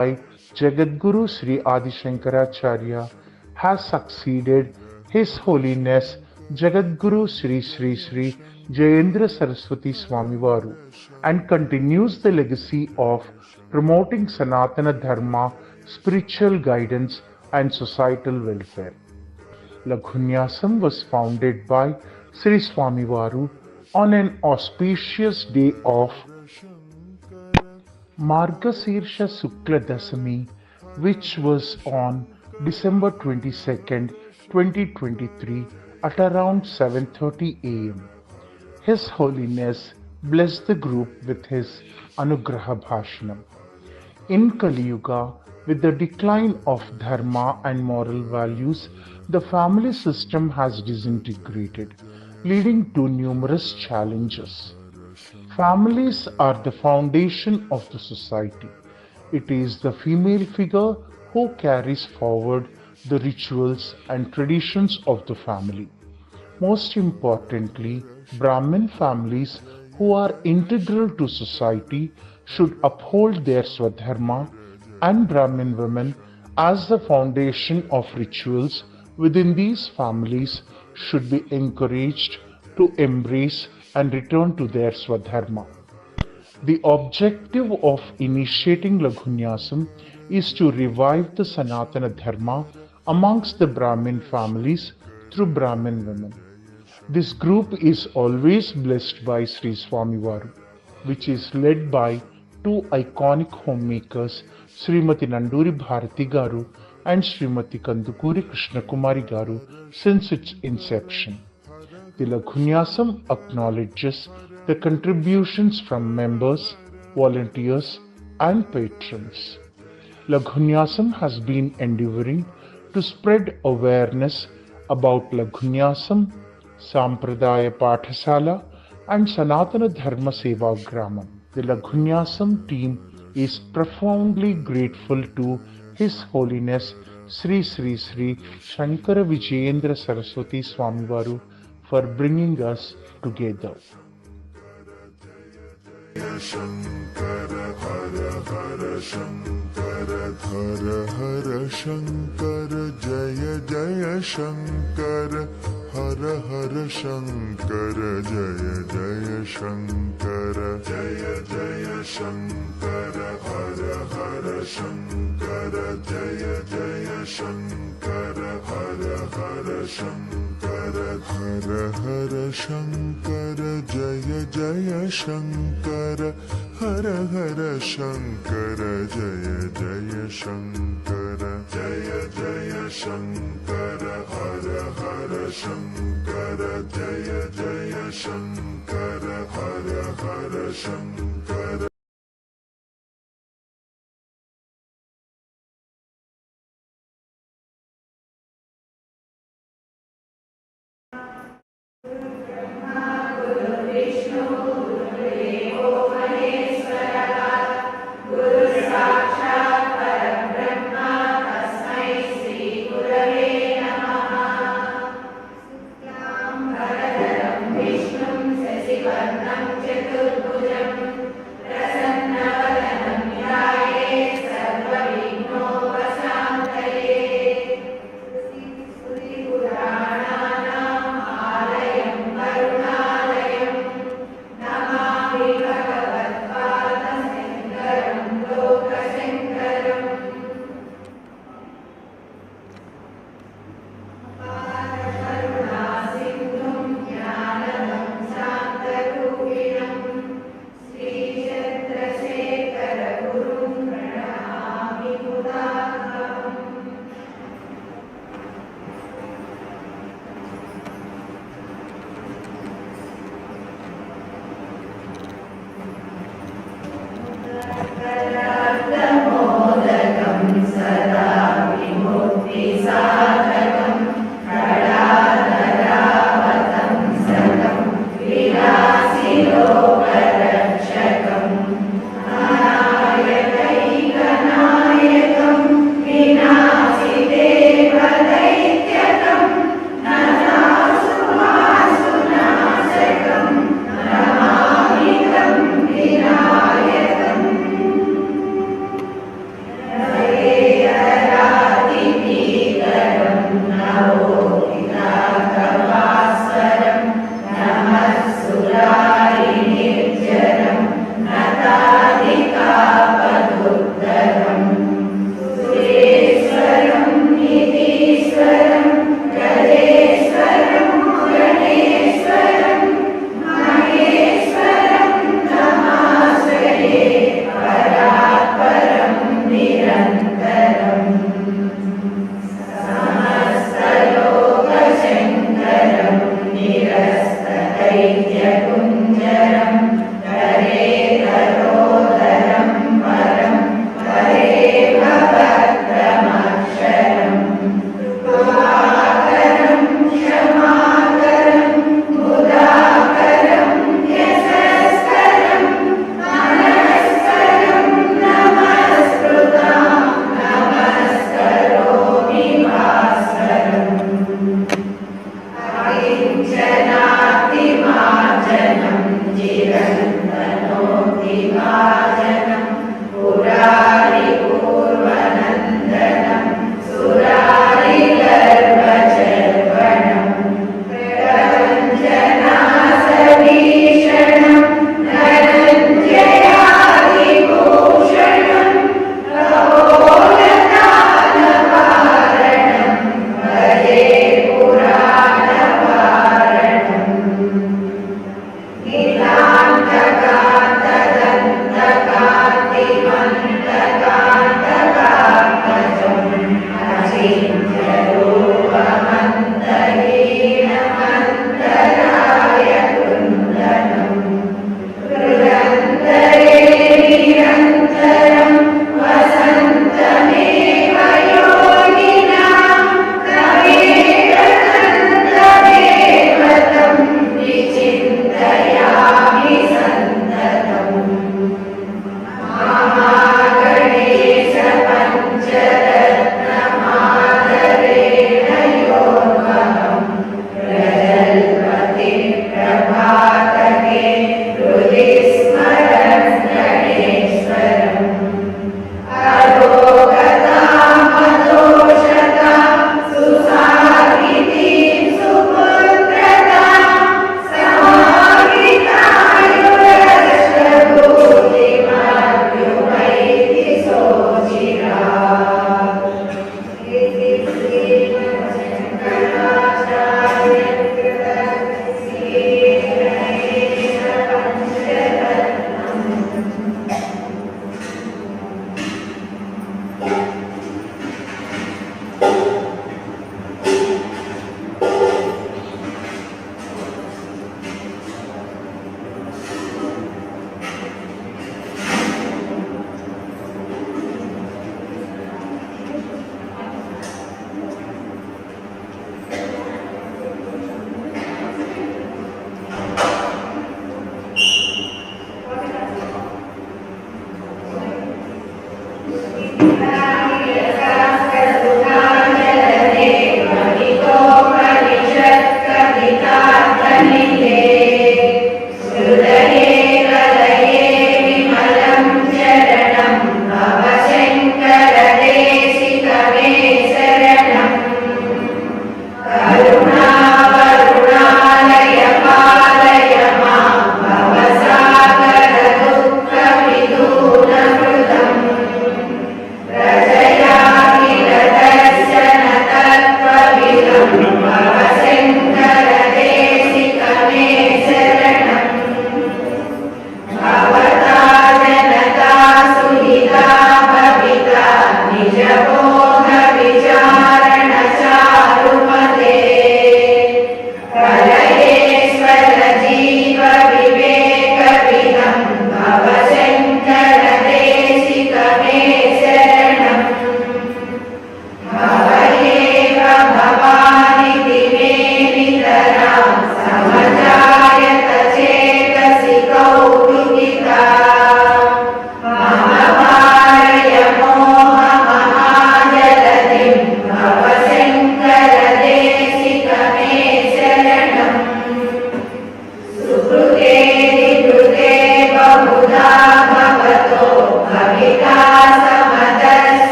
by Jagadguru Sri Adi Shankaracharya has succeeded His Holiness Jagadguru Sri Sri Sri Jayendra Saraswati Swami Varu and continues the legacy of promoting Sanatana Dharma, spiritual guidance and societal welfare. Laghunyasam was founded by Sri Swami Varu on an auspicious day of Margasirsha Sukla Dasami, which was on December 22nd, 2023 at around 7:30 am. His Holiness blessed the group with his Anugraha Bhashanam. In Kali Yuga, with the decline of dharma and moral values, the family system has disintegrated, leading to numerous challenges. Families are the foundation of the society. It is the female figure who carries forward the rituals and traditions of the family. Most importantly, Brahmin families who are integral to society should uphold their Swadharma, and Brahmin women as the foundation of rituals within these families should be encouraged to embrace and return to their Swadharma. The objective of initiating Laghunyasam is to revive the Sanatana Dharma amongst the Brahmin families through Brahmin women. This group is always blessed by Sri Swami Varu, which is led by two iconic homemakers, Srimati Nanduri Bharati Garu and Srimati Kandukuri Krishna Kumari Garu, since its inception. The Laghunyasam acknowledges the contributions from members, volunteers, and patrons. Laghunyasam has been endeavoring to spread awareness about Laghunyasam, Sampradaya Pathasala, and Sanatana Dharma Seva Gramam. The Laghunyasam team is profoundly grateful to His Holiness Sri Sri Sri Shankara Vijayendra Saraswati Swami Varu for bringing us together. Shankara Hara Hara Shankara Hara Hara Shankara Jaya Jaya Shankara Hara Hara Shankara Jaya Jaya Shankara Jaya Jaya Shankara Hara Hara Shankara Jaya Jaya Shankara Hara Hara Shankara Hara Hara Shankara Jaya Jaya Shankara Hara Hara Shankara Jaya Jaya Shankara Jaya Jaya Shankara Hara Hara Shankara Jaya Jaya Shankara Hara Hara Shankara.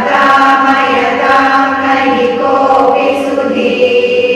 समतामयतां नहि कोऽपि सुधीः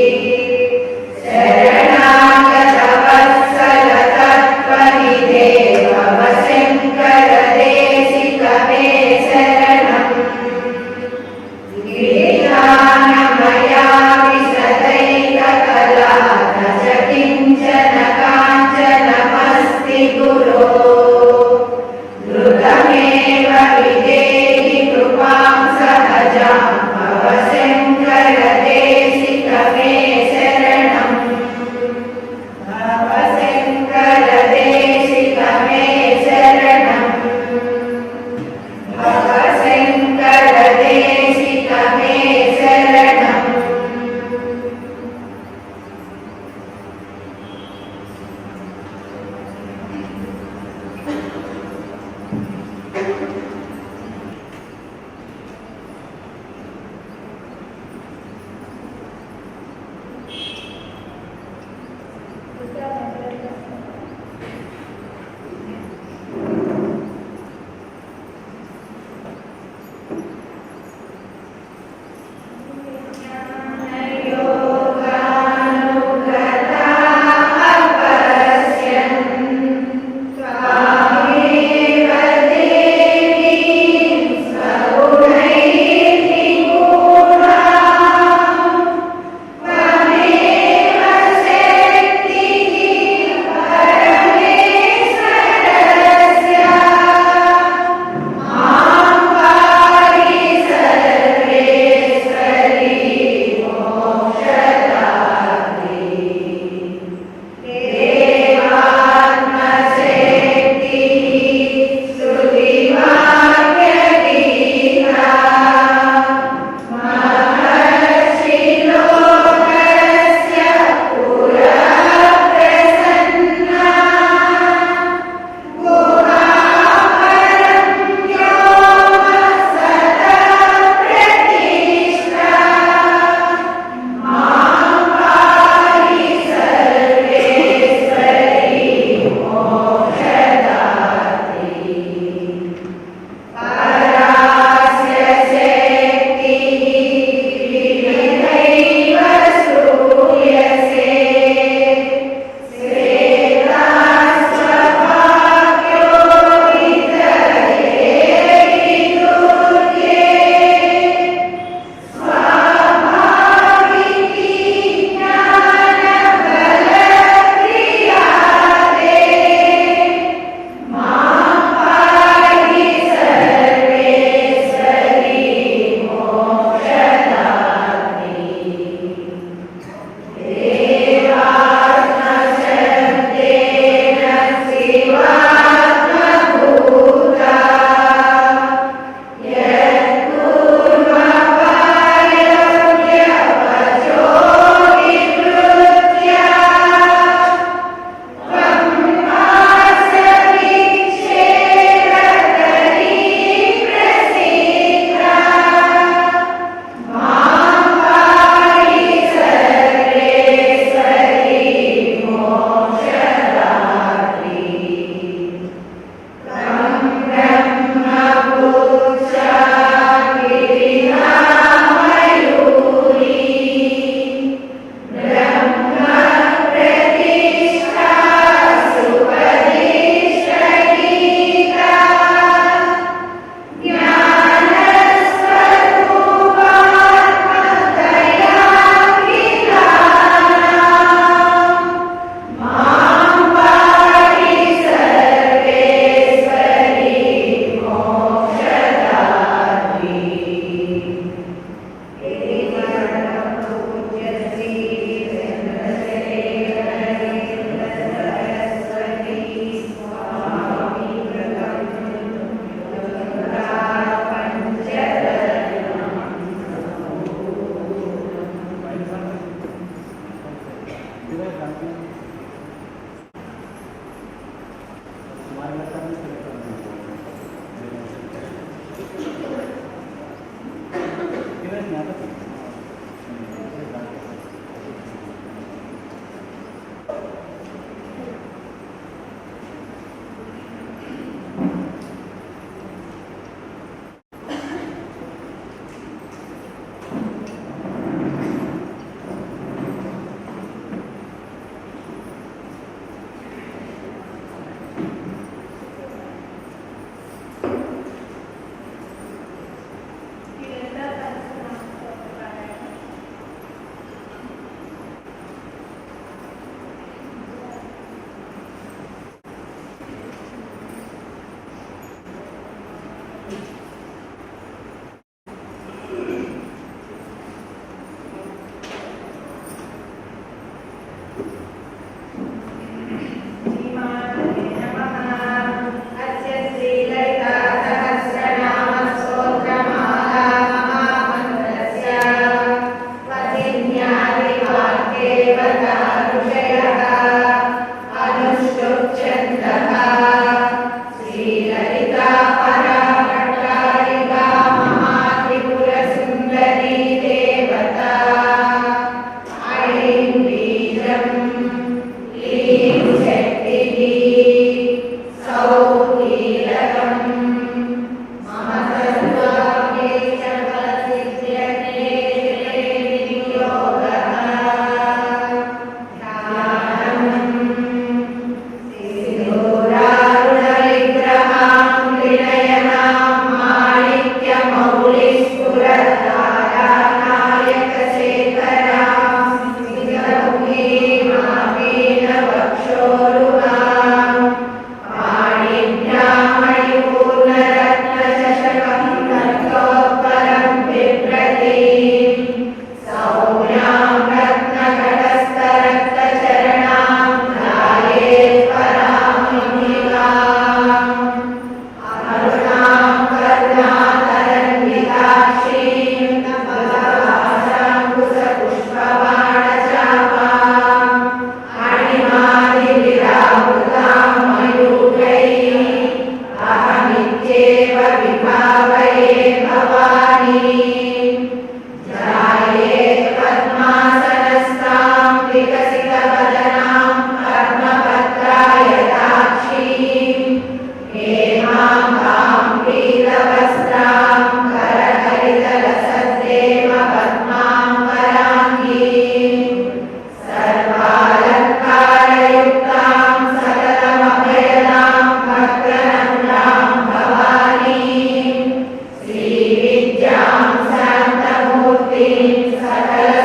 सकल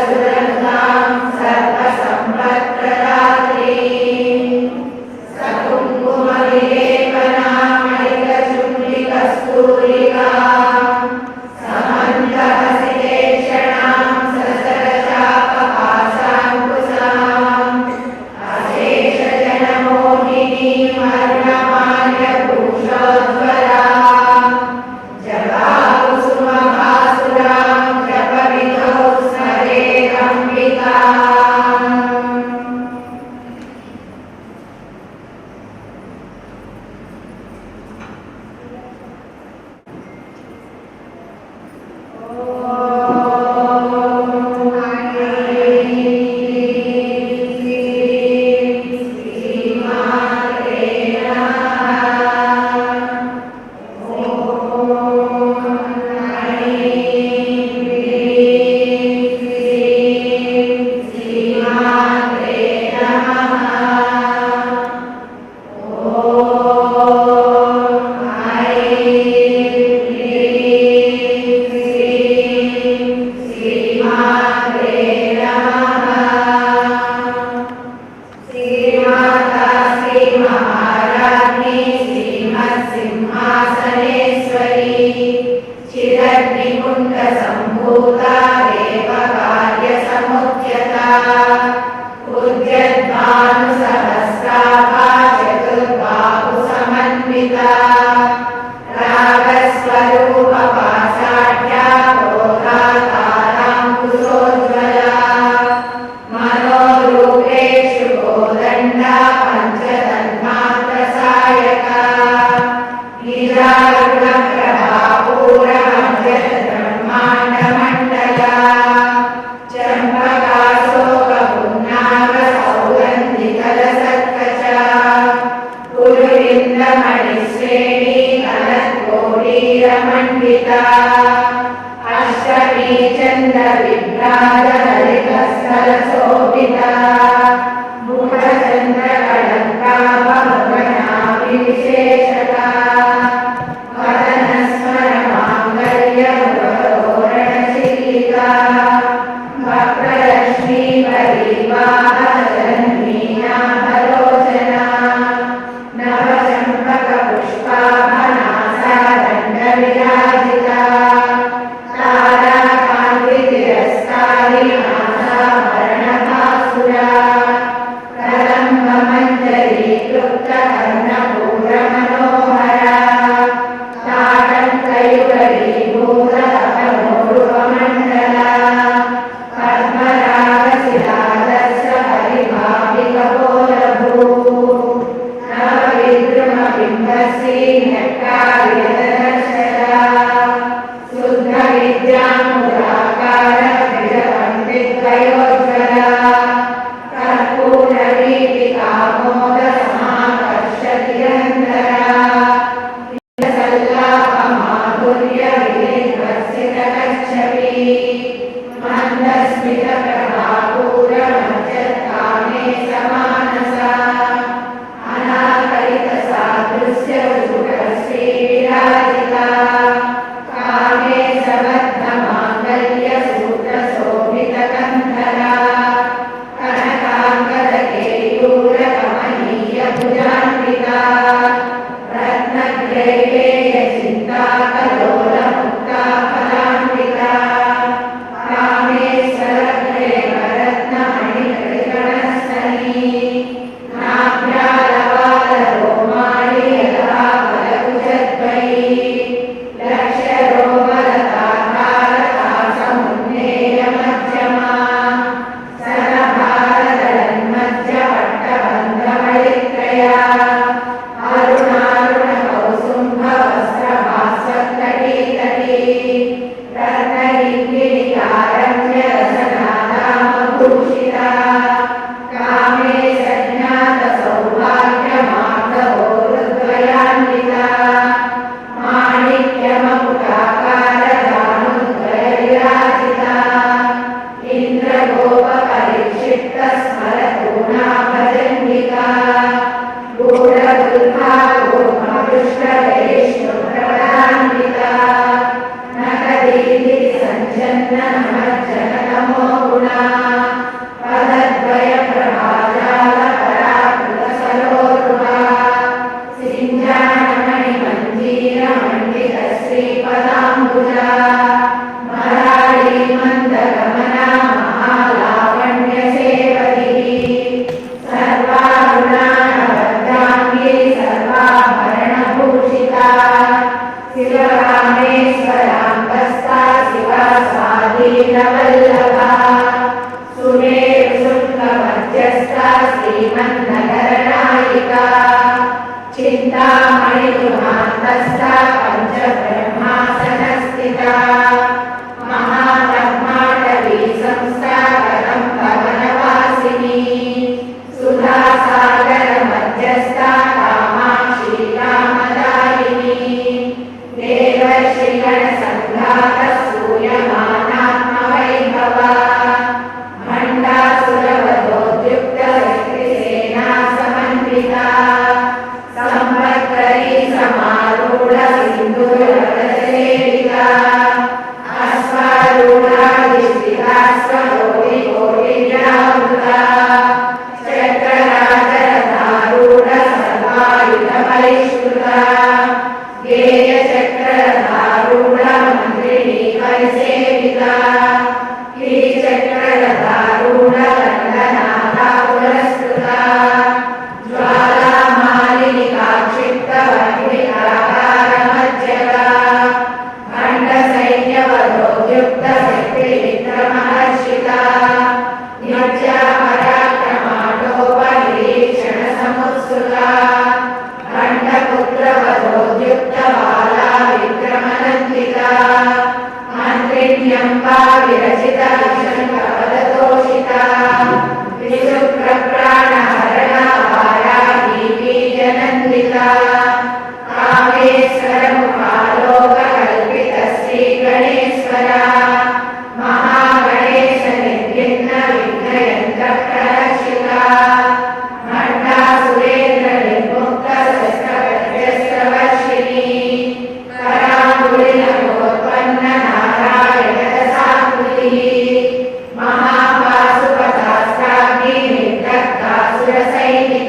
सुरंगां सर्व పద్మరాగశిలాదర్శ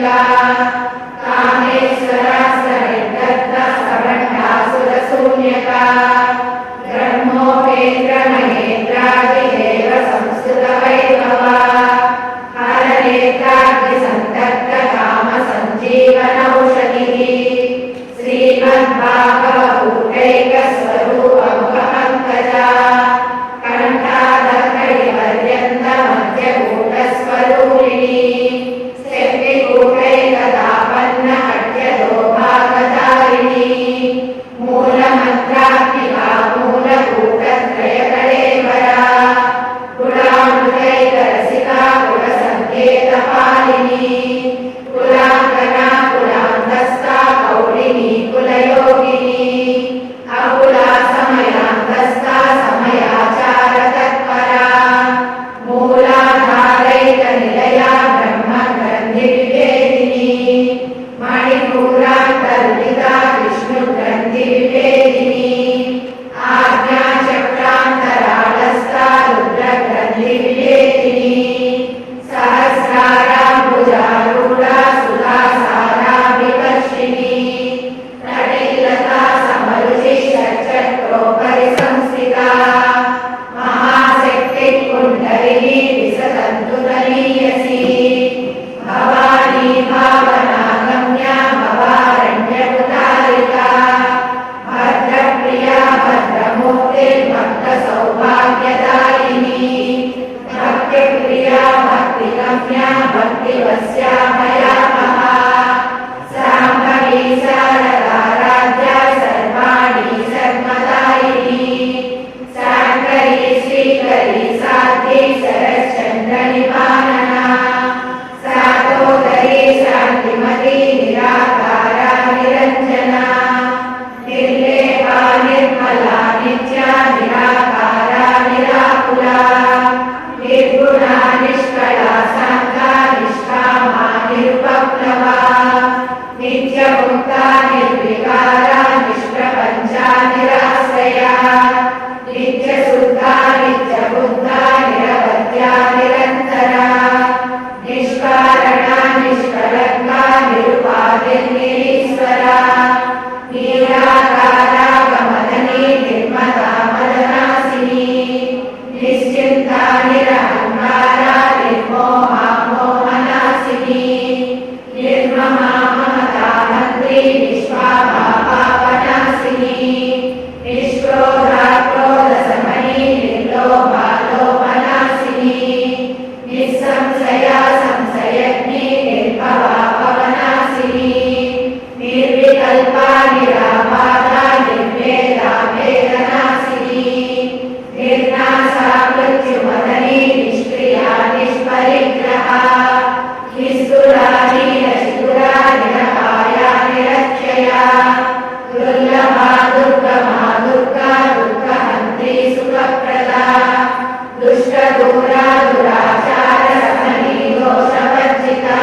संयुक्ता कामेश्वरास्तनिर्दग्धा सवण्डासुरशून्यका ब्रह्मोपेन्द्रमहेन्द्रादिदेव संस्कृतवैभवा हरनेत्राग्निसन्तप्त कामसञ्जीवनौषधिः श्रीमद्भागवतैकस्वरूपमुखपङ्कजा कण्ठादकटिपर्यन्तमध्यकूटस्वरूपिणी शक्तिकूटैकतापन्नकट्यदोभागधारिणी मूलमन्त्रात्मिका मूलकूटत्रयकलेवरा कुलामृतैकरसिका कुलसङ्केतपालिनी कुलाङ्गना कुलान्तस्था कौलिनी कुलयोगिनी अकुला समयान्तस्था समयाचारतत्परा मूलाधारैकनिलया ब्रह्मग्रन्थिविभेदिनी मणिपूरान्तर्विदा विष्णुग्रन्थिविभेदिनी आज्ञाचक्रान्तरालस्था रुद्रग्रन्थिविभेदिनी सहस्राराम्बुजारूढा सुधासारा विवर्षिणी नटिलता समरुचिश्चक्रोपरि संस्थिता महाशक्तिः कुण्डलिनी विसतन्तुतनीयसी भवानी भावनागम्या भवारण्यकुटारिका भद्रप्रिया भद्रमूर्तिर्भक्तसौभाग्यदायिनी भक्तिप्रिया भक्तिगम्या भक्तिवस्याभयापहा साम्भवी शारदाराध्या सर्वाणि सर्वदायिनी साङ्करी श्रीकरी साध्वी शरश्चन्द्रनिपालना सातोदरी शान्तिमती निराकारा निरञ्जना निर्लेपा निर्मला नित्या निराकारा निराकुला निर्गुणा निष्कला शान्ता निष्कामा निरुपप्लवा नित्यमुक्ता निर्विकारा निष्प्रपञ्चा निराश्रया नित्यशुद्धा नित्यबुद्धा निरवध्या निरन्तरा निष्कारणा निष्कलङ्का निरुपाधिर्निरीश्वरा निराकारा गमदनी निर्मला मदनासिनी निश्चिन्ता निरहङ्कारा निर्मोहा मोहनासिनी निर्ममा ममता मन्त्री निष्पापापनासिनी निष्क्रोधा क्रोधशमनी निर्लोभा लोभनासिनी निःसंशया संशयज्ञी निर्भवा पवनासिनी निर्विकल्पा निराबाधा निर्वेदा वेदनासिनी निर्नाशा मृत्युमदनी निष्क्रिया निष्परिग्रहा निस्तुरा नीलशिखुरा निरपाया निरक्षया दुर्लभा दुर्गमा दुर्गा दुःखहन्त्री सुखप्रदा दुष्टदूरा दुराचार सहनी दोषवर्जिता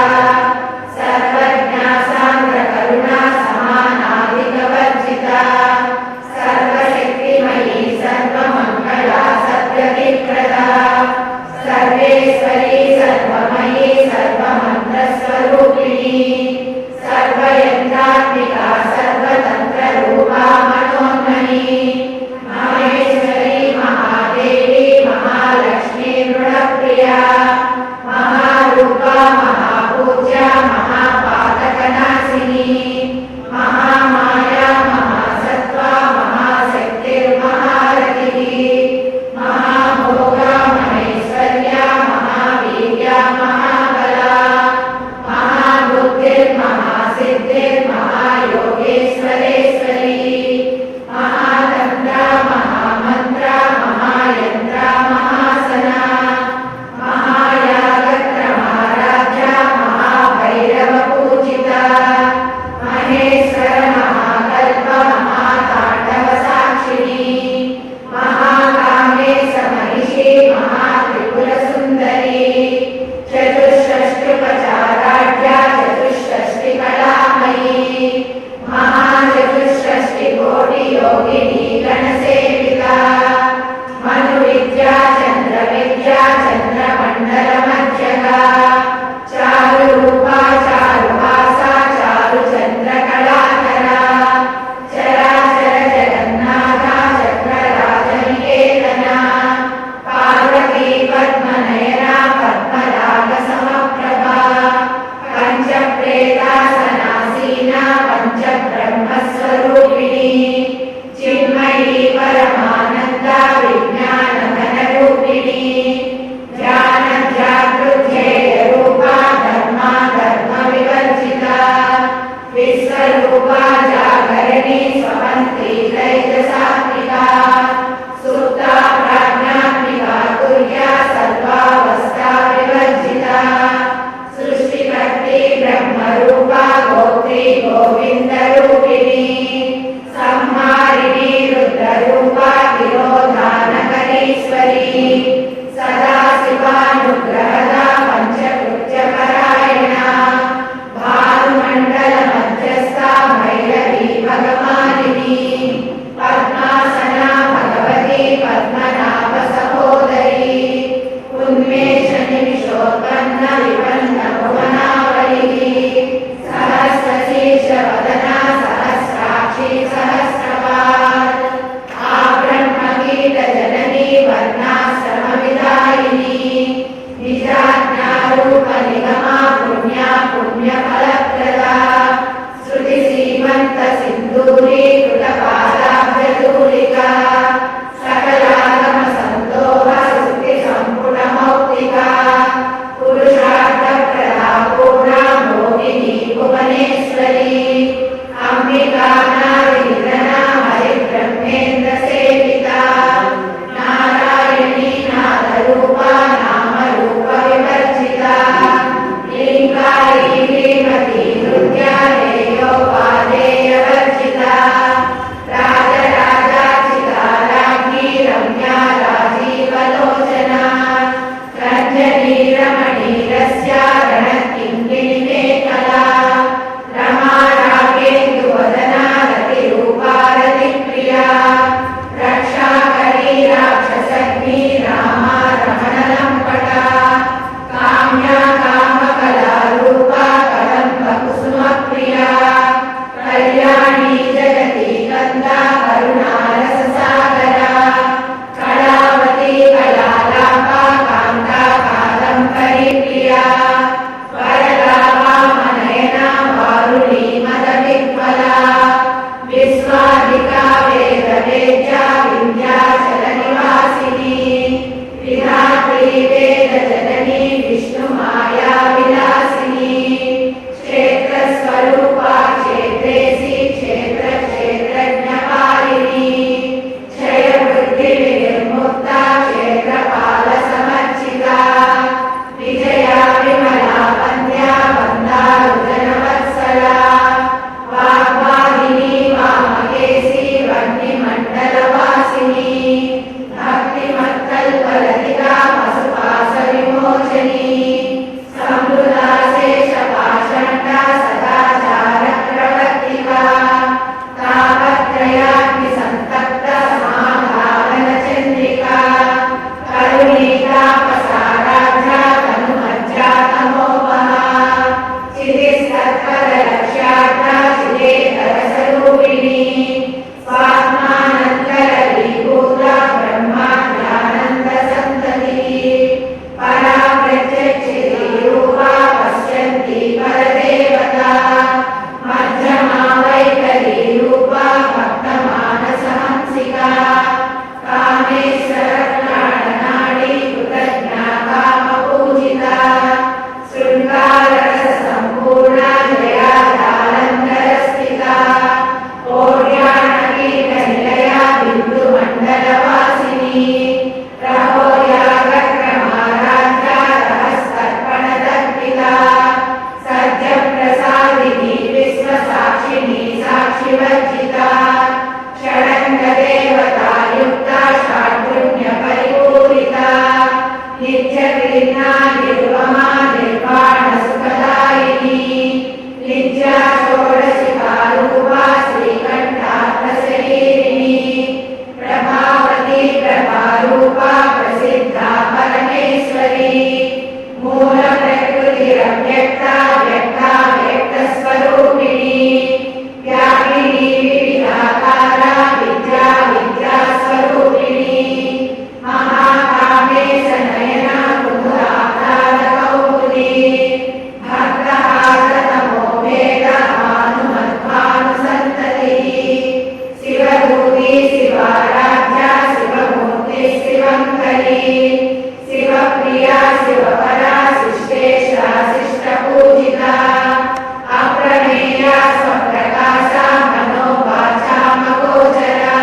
सर्वज्ञा सान्द्रकरुणा समानाधिकवर्जिता सर्वशक्तिमयी सर्वमङ्गला सद्गतिप्रदा सर्वेश्वरी सर्वमयी सर्वमन्त्रस्वरूपिणी सर्वयन्त्रात्मिका सर्वतन्त्ररूपा मनोन्मयी महेश्वरी महादेवी महालक्ष्मी नृणप्रिया महारूपा महापूज्या महापातकनाशिनी महामाया महासत्त्वा महाशक्तिर्महारतिः महाभोगा महेश्वर्या महावीर्या महाबला महाबुद्धिर्महासिद्धिर्महायोगेश्वरेश्वरी महातन्त्रा महामन्त्रा महायन्त्रा महासना महायागत्र महाराजा कामकलारूपा कदम्बकुसुमप्रिया कल्याणी जगती कन्दा करुणारससागरा कलावती कलालापा कान्ता कादम्बरीप्रिया वरदा वामनयना वारुणी मदविह्वला विश्वाधिका वेदवेद्या विन्ध्याचलनिवासिनी विधात्री वेदजननी विष्णुमाया विलासिनी क्षेत्रस्वरूपा क्षेत्रेसी क्षेत्रक्षेत्रज्ञपालिनी क्षयवृद्धिविनिर्मुक्ता क्षेत्रपालसमर्चिता विजया विमला वन्द्या वन्दारुजनवत्सला वाग्वादिनी वामकेशी वह्निमण्डलवासिनी भक्तिमत्कल्पलतिका पशुपाशविमोचनी समृता शेषपाषण्डा सदाचारप्रवर्तिका तापत्रयाग्निसन्तप्ता समाधानचन्द्रिका करुणीतापसाराध्या तनुमज्जा तमोपहा चितिस्तत्परलक्ष्यार्था चिदेतरस्वरूपिणी स्वात्मानन्तरलीभूता ब्रह्माज्ञानन्दसन्ततिः परा प्रत्यक्षितिरूपा पश्यन्ती परदेवता मध्यमा वैखरीरूपा भक्तमानसहंसिका कामेश्वरप्राणनाडी कृतज्ञा कामपूजिता शृङ्गाररससम्पूर्णा जयादालङ्करस्थिता ओड्याणकीर्णनिलया बिन्दुमण्डलवासिनी रहोयागक्रमाराध्या रहस्तर्पणदर्पिता सद्यप्रसादिनी विश्वसाक्षिणी साक्षिवर्जिता षडङ्गदेवतायुक्ता षाड्गुण्यपरिपूरिता नित्यक्रीर्णा निर्वमा निर्वाणसुखदायिनी नित्या षोडशिकारूपा श्रीकण्ठार्थशरीरिणी प्रभावती प्रभारूपा प्रसिद्धा परमेश्वरी मूलप्रकृतिरव्यक्ता व्यक्ता व्यक्तस्वरूपिणी व्यापिनी विविधाकारा विद्या विद्यास्वरूपिणी महाकामेशनयना कुमुदाह्लादकौमुदी भक्तहासतमो भेदभानुमद्भानुसन्ततिः शिवभूति शिवाराध्या शिवमूर्ति शिवङ्करी शिवप्रिया शिवपरा शिष्टेशा शिष्टपूजिता अप्रमेया स्वप्रकाशा मनोवाचामगोचरा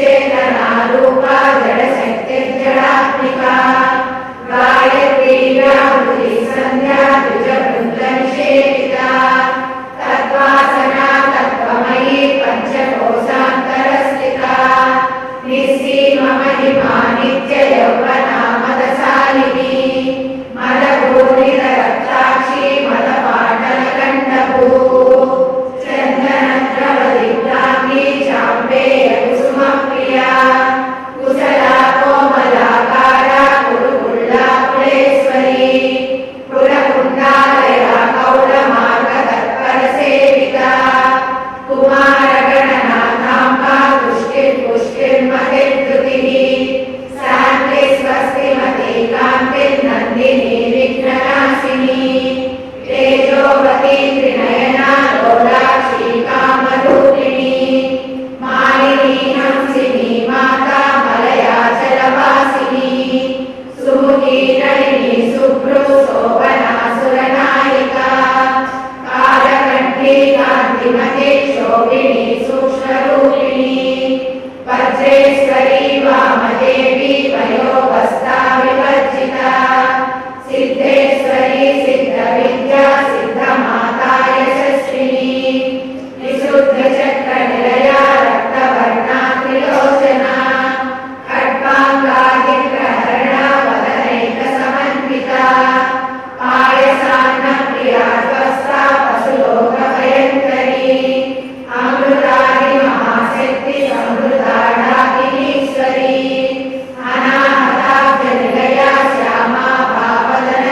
चिच्शक्तिश्चेतनारूपा जडशक्तिर्जडात्मिका गायत्री व्याहृति सन्ध्या द्विजवृन्दनिषेविता तत्त्वासना तत्त्वमयी पञ्चकोशान्तरस्थिता निःसीममहिमा नित्ययौवना मदशालिनी मदभूरितरक्ताक्षी मदपाटलकण्ठभू चन्दनद्रवदिग्धाङ्गी चाम्पेयकुसुमप्रिया कुशला कोमलाकारा कुरुकुल्लाकुलेश्वरी पुरकुण्डालया कौलमार्गतत्परसेविता कुमारगणनाथाम्बा पुष्टिर्मतिर्धृतिः शान्ति स्वस्तिमती कान्तिर्नन्दिनी विघ्ननाशिनी तेजोवती त्रिनयना लोलाक्षी कामरूपिणी मालिनी हंसिनी माता मलयाचलवासिनी सुमुखी नलिनी शुभ्रू शोभना सुरनायिका कालकण्ठी कान्तिमती शोभिनी सूक्ष्मरूपिणी वज्रेश्वरी वामदेवी वयोवस्था विवर्जिता सिद्धेश्वरी सिद्धविद्या सिद्धमाता यशस्विनी विशुद्धचक्रनिलया रक्तवर्णा त्रिलोचना खड्गाङ्गादिग्रहरणा वदनैकसमन्विता पायसान्नप्रिया त्वस्ता पशुलोकभयङ्करी अमृतादिमहाशक्ति समृद्धाढाकिनीश्वरी अनाहताब्जनिलया श्यामा भावदन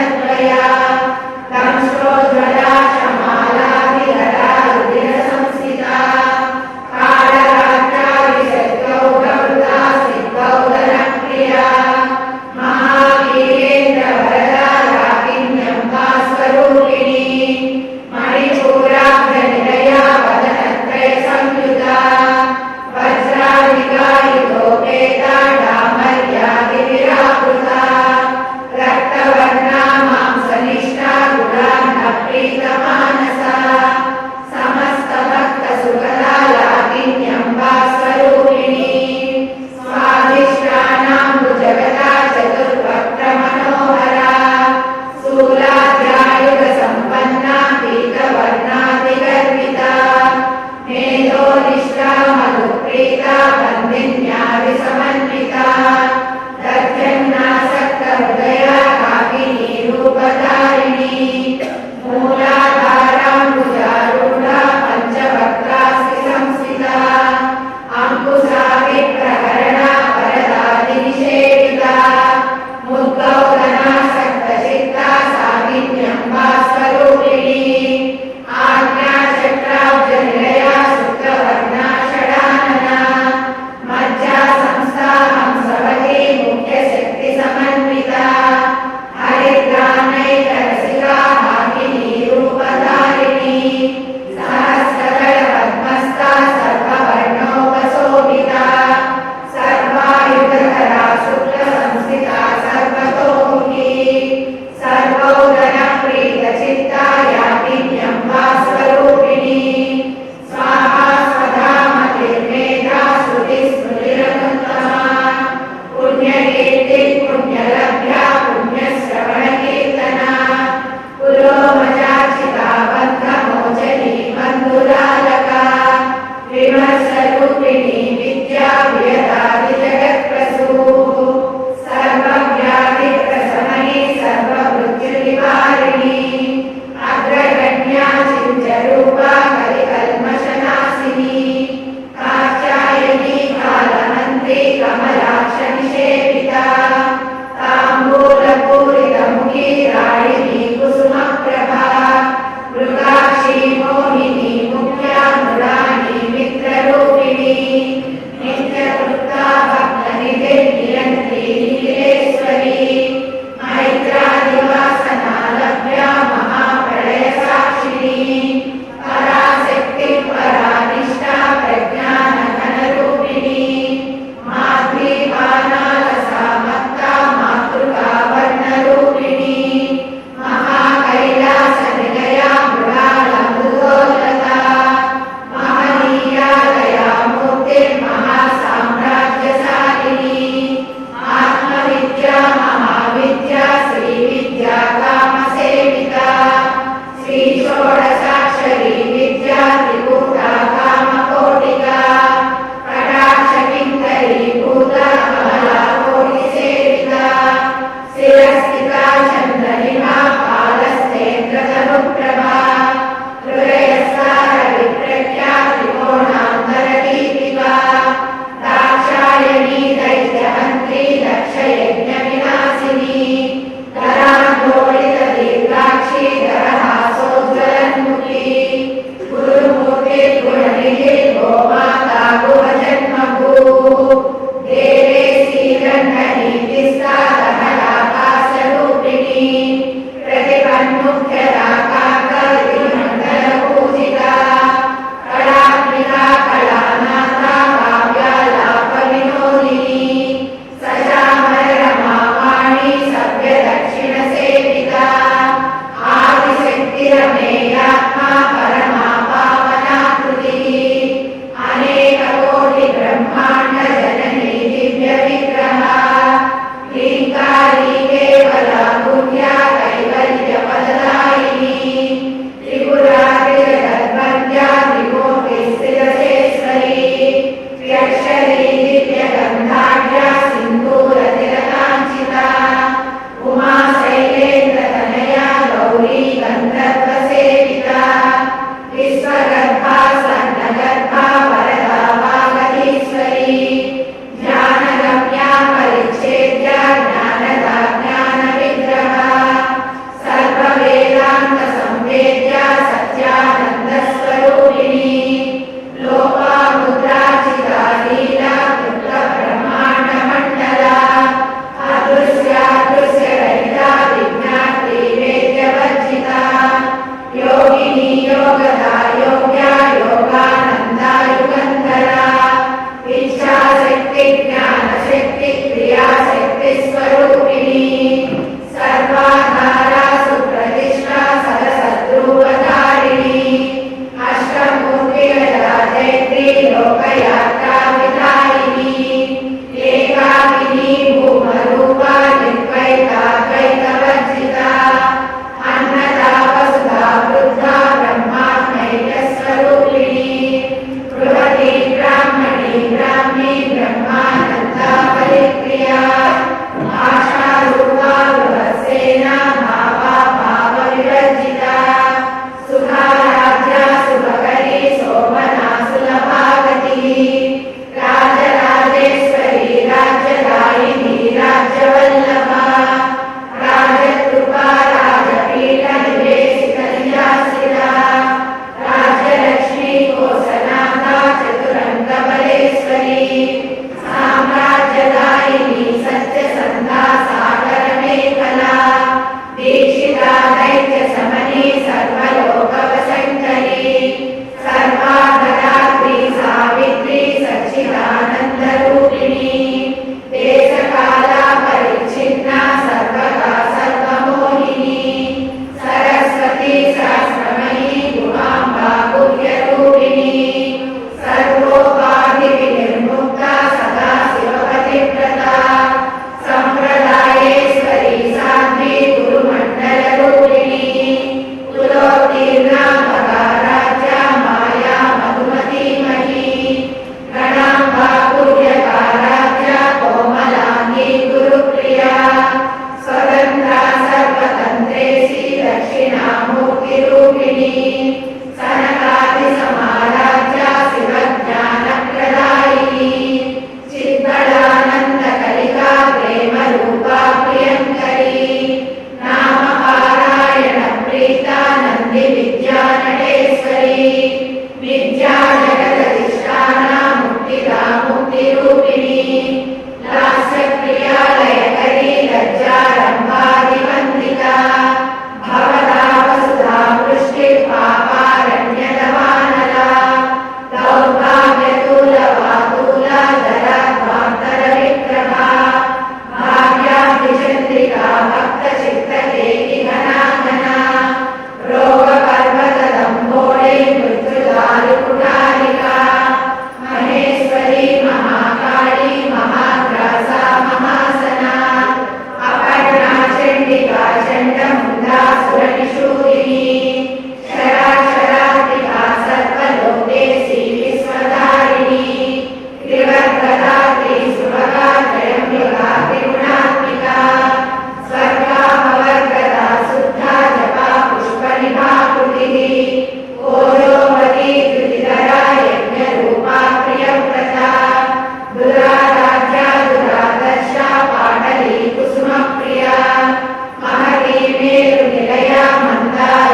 सर्वमयी सर्वलोकवशङ्करी सर्वार्धरात्रि सावित्री सच्चिदानन्दरूपिणी देशकाला परिच्छिन्ना सर्वगा सर्वमोहिनी सरस्वती सहस्रमयी गुहाम्बा गुह्यरूपिणी सर्वोपाधिविनिर्मुक्ता सदा शिवपतिव्रता सम्प्रदायेश्वरी साध्वी गुरुमण्डलरूपिणी कुलोत्तीर्णा भगाराज्या माया मधुमतीमही गणाम्बा गुह्यकाराज्या कोमलाङ्गी गुरुप्रिया स्वतन्त्रा सर्वतन्त्रेशी दक्षिणामूर्तिरूपिणी सनकादिसमाराज्या शिवज्ञानप्रदायिनी चिद्गणानन्दकलिका प्रेमरूपा प्रियङ्करी नामपारायणप्रीता नन्दिविद्यानटेश्वरी विद्याजगदधिष्ठाना मुक्तिदा मुक्तिरूपिणी लास्यप्रिया लयकरी लज्जारम्भादिवन्दिता भवदा वसुधा वृष्टिर्पापारण्यदवानला दौर्भाग्यतूलवातूला जराध्वान्तरविक्रमा भाग्याब्धिचन्द्रिका भक्तचित्तकेकि घनाघना रोगपर्वतदम्भोळे मृत्युदारुकुटारिका महेश्वरी महाकाली महाग्रासा महासना अपर्णा चण्डिका चण्डमुण्डासुरनिषूदिनी शराशरात्मिका सर्वलोकेशी विश्वधारिणी त्रिवर्गदा त्रिसुभगा त्रयम्बिका त्रिगुणात्मिका स्वर्गामवर्गदा शुद्धा जपा पुष्पनिभाकृतिः ओजोमती कृतिधरा यज्ञरूपा प्रियव्रता दुराराध्या दुरादर्शा पाटली कुसुमप्रिया महती मेरुनिलया मन्दार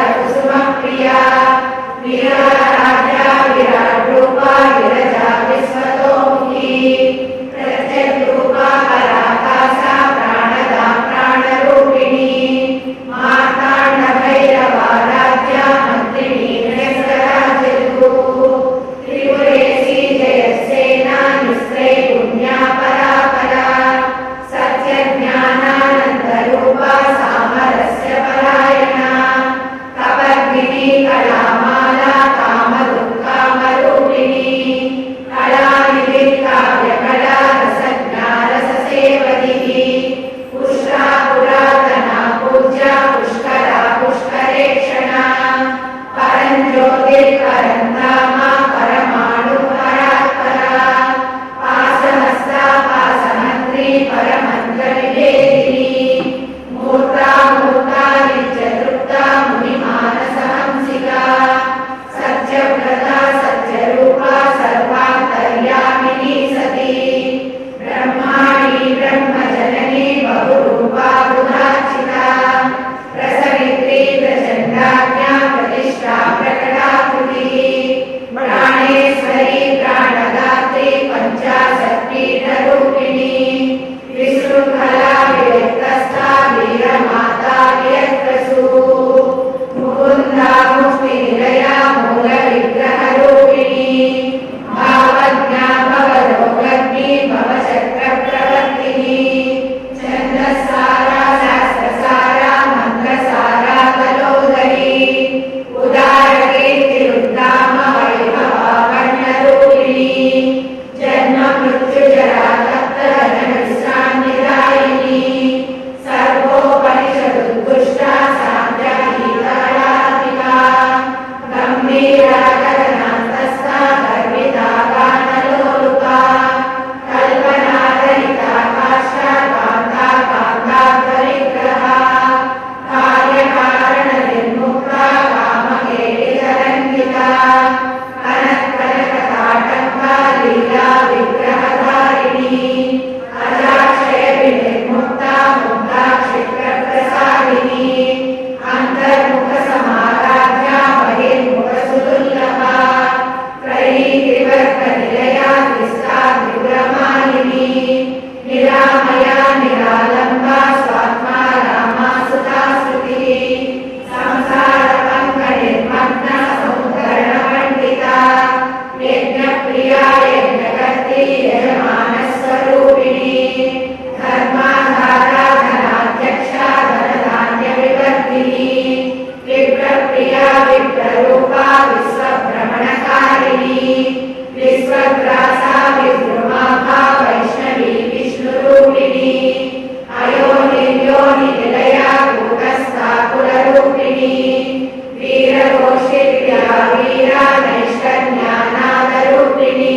वीरा नैष्कर्म्यानादरूपिणी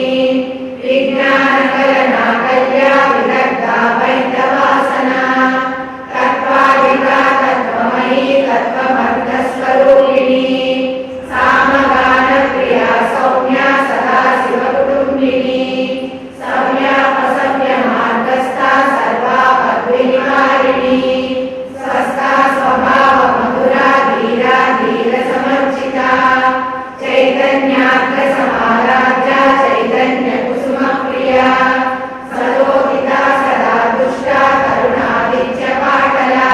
विज्ञानकलना कल्या विदग्धा वैद्यवासना तत्त्वाधिका तत्त्वमयी तत्त्वमर्थस्वरूपिणी सामगानप्रिया सौम्या सदा शिवकुटुम्बिनी सव्यापसव्यमार्गस्था सर्वापद्विनिवारिणी स्वस्था स्वभावमधुरा धीरा धीरसमर्चिता चैतन्याग्रसमाराध्या चैतन्यकुसुमप्रिया सदोदिता सदा दुष्टा करुणादित्यपाटला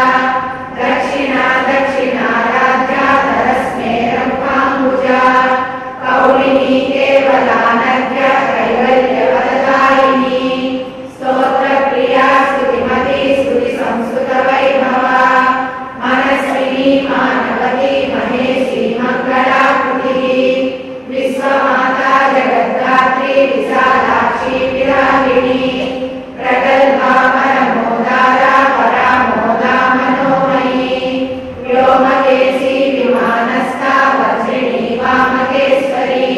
दक्षिणा दक्षिणाराध्या धरस्मेरमुखाम्बुजा कौलिनी केवलानद्या कैवल्यवरदायिनी स्तोत्रप्रिया स्तुतिमती स्तुतिसंस्कृतवैभवा मनस्विनी मानवती महेशी मङ्गलाकृतिः विश्वमाता जगद्धात्री विशालाक्षी विरागिणी प्रगल्भा परमोदारा परामोदा मनोमयी व्योमकेशी विमानस्था वज्रिणी वामकेश्वरी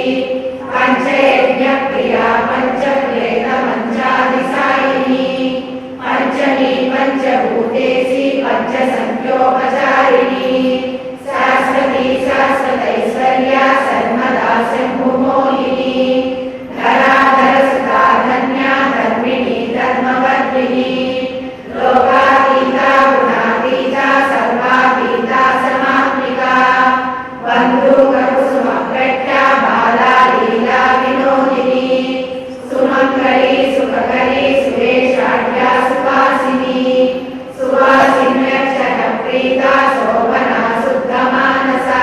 पञ्चयज्ञप्रिया पञ्चप्रेतमञ्चादिसायिनी पञ्चमी पञ्चभूतेशी पञ्चसंख्योपचारिणी शाश्वती शाश्वतैश्वर्या सर्वदा शम्भुमोहिनी धराधरसुता धन्या धर्मिणी धर्मवर्धिनी लोकातीता गुणातीता सर्वातीता समात्मिका बन्धुककुसुमप्रख्या बाला लीला विनोदिनी सुमङ्गली सुखकरी सुरेशाढ्या सुवासिनी सुवासिन्यक्षरप्रीता शोभना शुद्धमानसा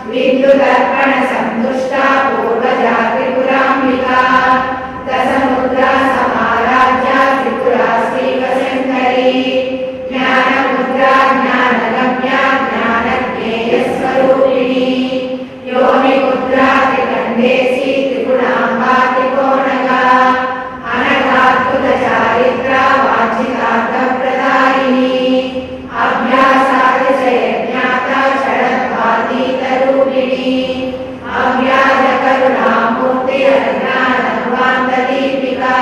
बिन्दुदर्पणसन्तुष्टा पूर्वजा त्रिपुराम्बिका दशमुद्रा समाराध्या त्रिपुरा श्रीवशङ्करी ज्ञानमुद्रा ज्ञानगम्या ज्ञानज्ञेयस्वरूपिणी योनिमुद्रा त्रिकण्डेशी त्रिगुणाम्बा त्रिकोणगा अनघाद्भुतचारित्रा वाञ्छितार्थप्रदायिनी अभ्यासातिशयज्ञाता षडद्वातीतरूपिणी अव्याजकरुणामूर्ति अज्ञानध्वान्तदीपिका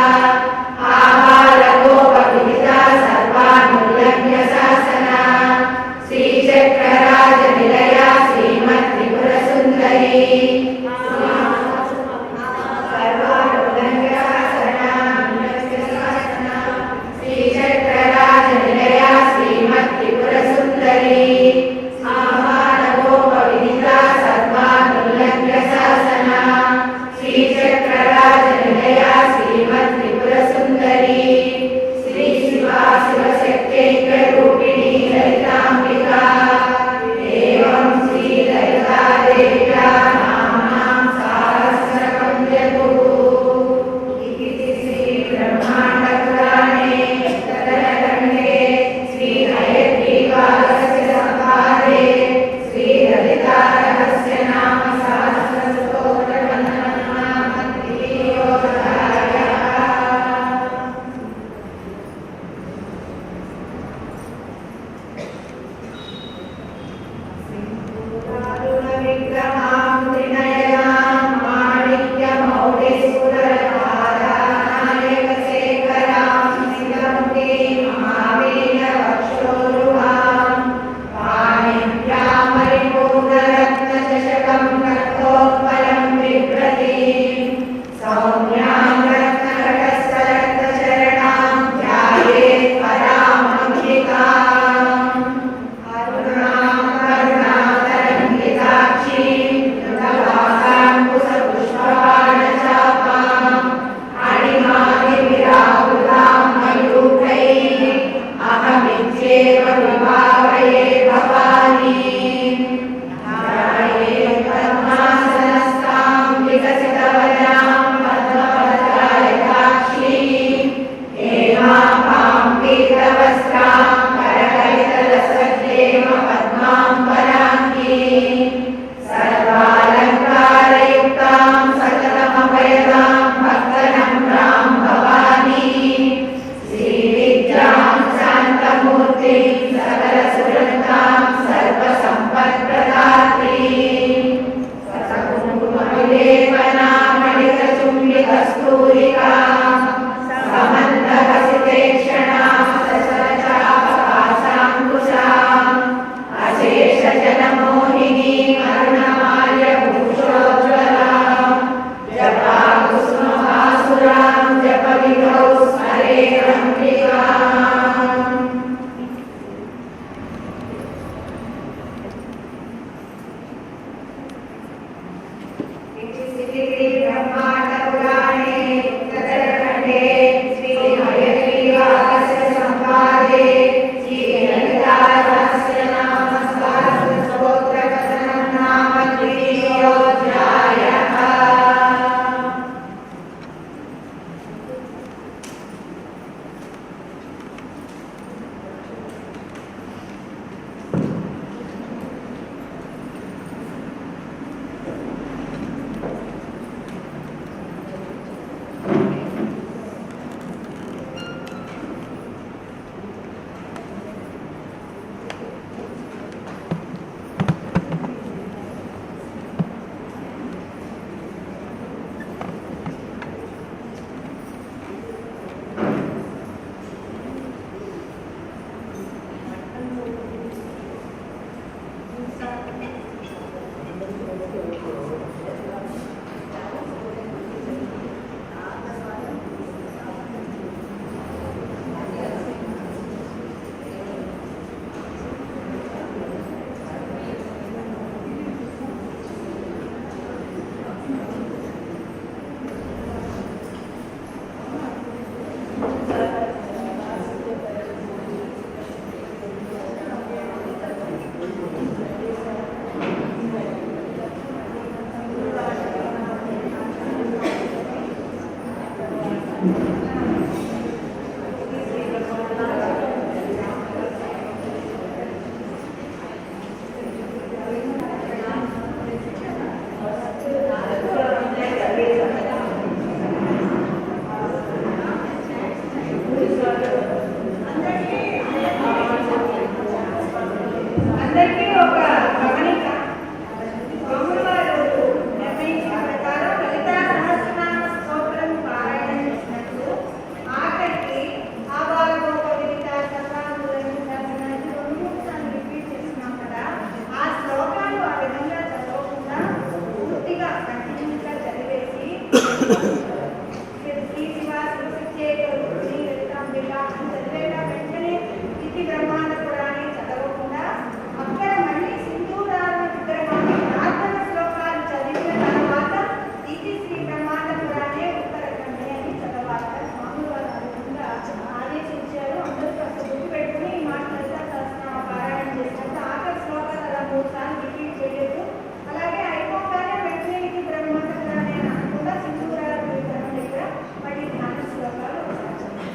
आबालगोपविदिता सर्वानुल्लभ्य शासना श्रीचक्रराजनिलया श्रीमत्त्रिपुरसुन्दरी श्रीचक्रराजनिलया श्रीमत्त्रिपुरसुन्दरी आबालगोपविदिता सर्वानुल्लभ्य शासना श्रीचक्रराजनिलया श्रीमत्त्रिपुरसुन्दरी श्री शिवा शिवशक्त्यैक्यरूपिणी ललिताम्बिका एवं श्री ललिता देव्या नाम्नां सहस्रकं जगुः इति श्री ब्रह्माण्डपुराणे उत्तरखण्डे श्री हयग्रीवास्य संवादे श्री ललिता रहस्य नाम विग्रहां त्रिनयनां माणिक्यमौलिस्फुरनायकशेखरां सिंहमुखीं महावीरवक्षोरुहां पाणिभ्यामरिपूर्णरत्नचषकं रक्तोत्पलं बिभ्रतीं सौम्यां रत्नघटस्थलक्तचरणां ध्यायेत् परामम्बिकाम् श्री ब्रह्मांड पुराणे उत्तरखंडे श्री हयग्रीवागस्त्य संवादे श्री ललिता सहस्रनाम स्तोत्र कथनं नाम द्वितीयोऽध्यायः। అందరికీ ఒక గమనిక. స్వామివారు నిర్ణయించిన ప్రకారం లలితా సహస్రనామ స్తోత్రం పారాయణ చేసినట్టు ఆఖరికి ఆబాలగోప విదిత సర్వాంగులను దర్శనానికి 2-3 సార్లు రిపీట్ చేస్తున్నాం కదా. ఆ శ్లోకాలు ఆ విధంగా చదవకుండా పూర్తిగా కంటిన్యూగా చదివేసి శ్రీ శివ శ్రీ లలితాంబిక అని చదివేలా వెంటనే ఇది బ్రహ్మాండ పురాణి చదవకుండా అక్కడ మళ్ళీ సింధూరాల విగ్రహాన్ని ప్రార్థన శ్లోకాలు చదివిన తర్వాత ఇది శ్రీ బ్రహ్మాండ పురాణే ఉత్తరఖండే అని చదవాలి. స్వామివారు ఆ విధంగా ఆదేశించారు. అందరూ కాస్త గుర్తు పెట్టుకుని ఈ మాట సహస్రనామ పారాయణ చేసినప్పుడు ఆఖరి శ్లోకాలు అలా 3 సార్లు రిపీట్ చేయలేదు. అలాగే అయిపోగానే వెంటనే ఇది బ్రహ్మాండ పురాణే అని అనకుండా సింధూరాల విగ్రహం దగ్గర మళ్ళీ ధ్యాన శ్లోకాలు ఒకసారి చదవాలి.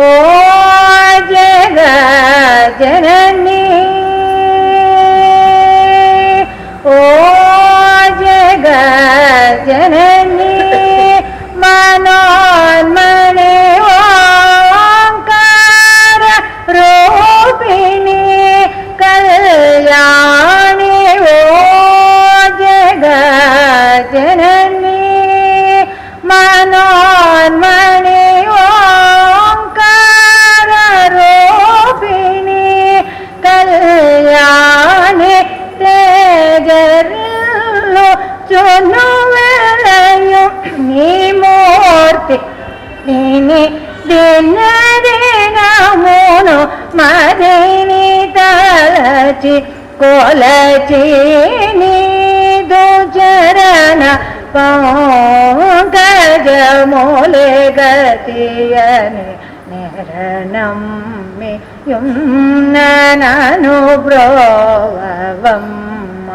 ఓ జగజ్జననీ ఓ జగజ్జననీ మనోన్మణి ఓంకార రూపిణి కళ్యాణి ఓ జగజ్జననీ మనోన్మణి ఓంకార రూపిణి కళ్యాణి తేజరిల్లు చునువెలయు నీ మూర్తి నీ దినదినమును మదిని తలచి కొలచి నీదు చరణ పంకజములే గతియని నిరణమ్మి యున్ననను బ్రోవమ్మ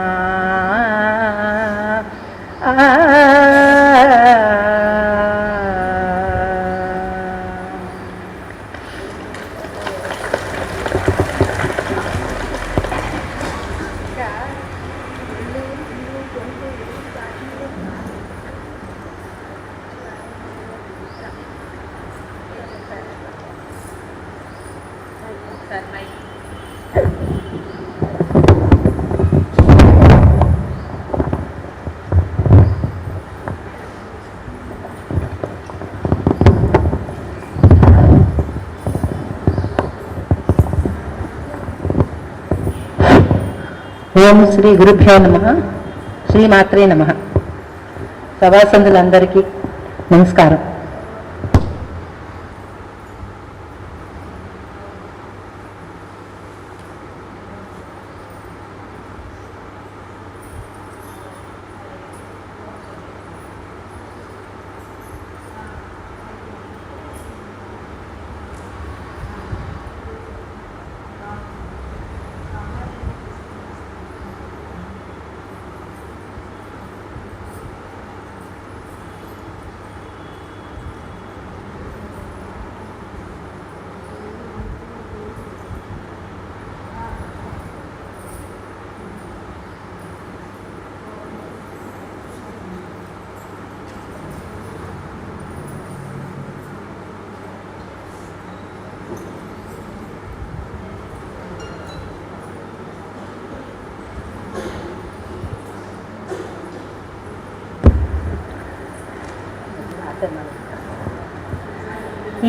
ఓం శ్రీ గురుభ్యో నమః. శ్రీమాత్రే నమః. సభాసందులందరికీ నమస్కారం.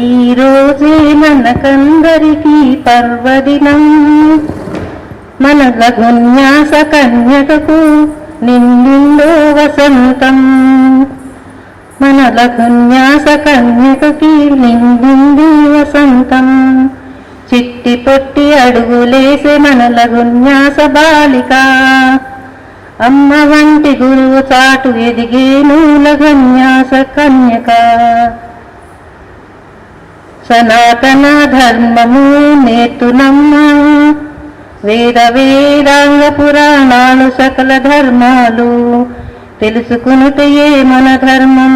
ఈ రోజే మనకందరికీ పర్వదినం, మన లఘున్యాస కన్యకకు నిండిందో వసంతం. మన లఘున్యాస కన్యకకి నిండింది వసంతం. చిట్టి పొట్టి అడుగులేసే మన లఘున్యాస బాలిక, అమ్మ వంటి గురువు చాటు ఎదిగేను లఘున్యాస కన్యక. సనాతన ధర్మము నేతునమ్మ, వేద వేదాంగ పురాణాలు సకల ధర్మాలు తెలుసుకునుటయే మన ధర్మం.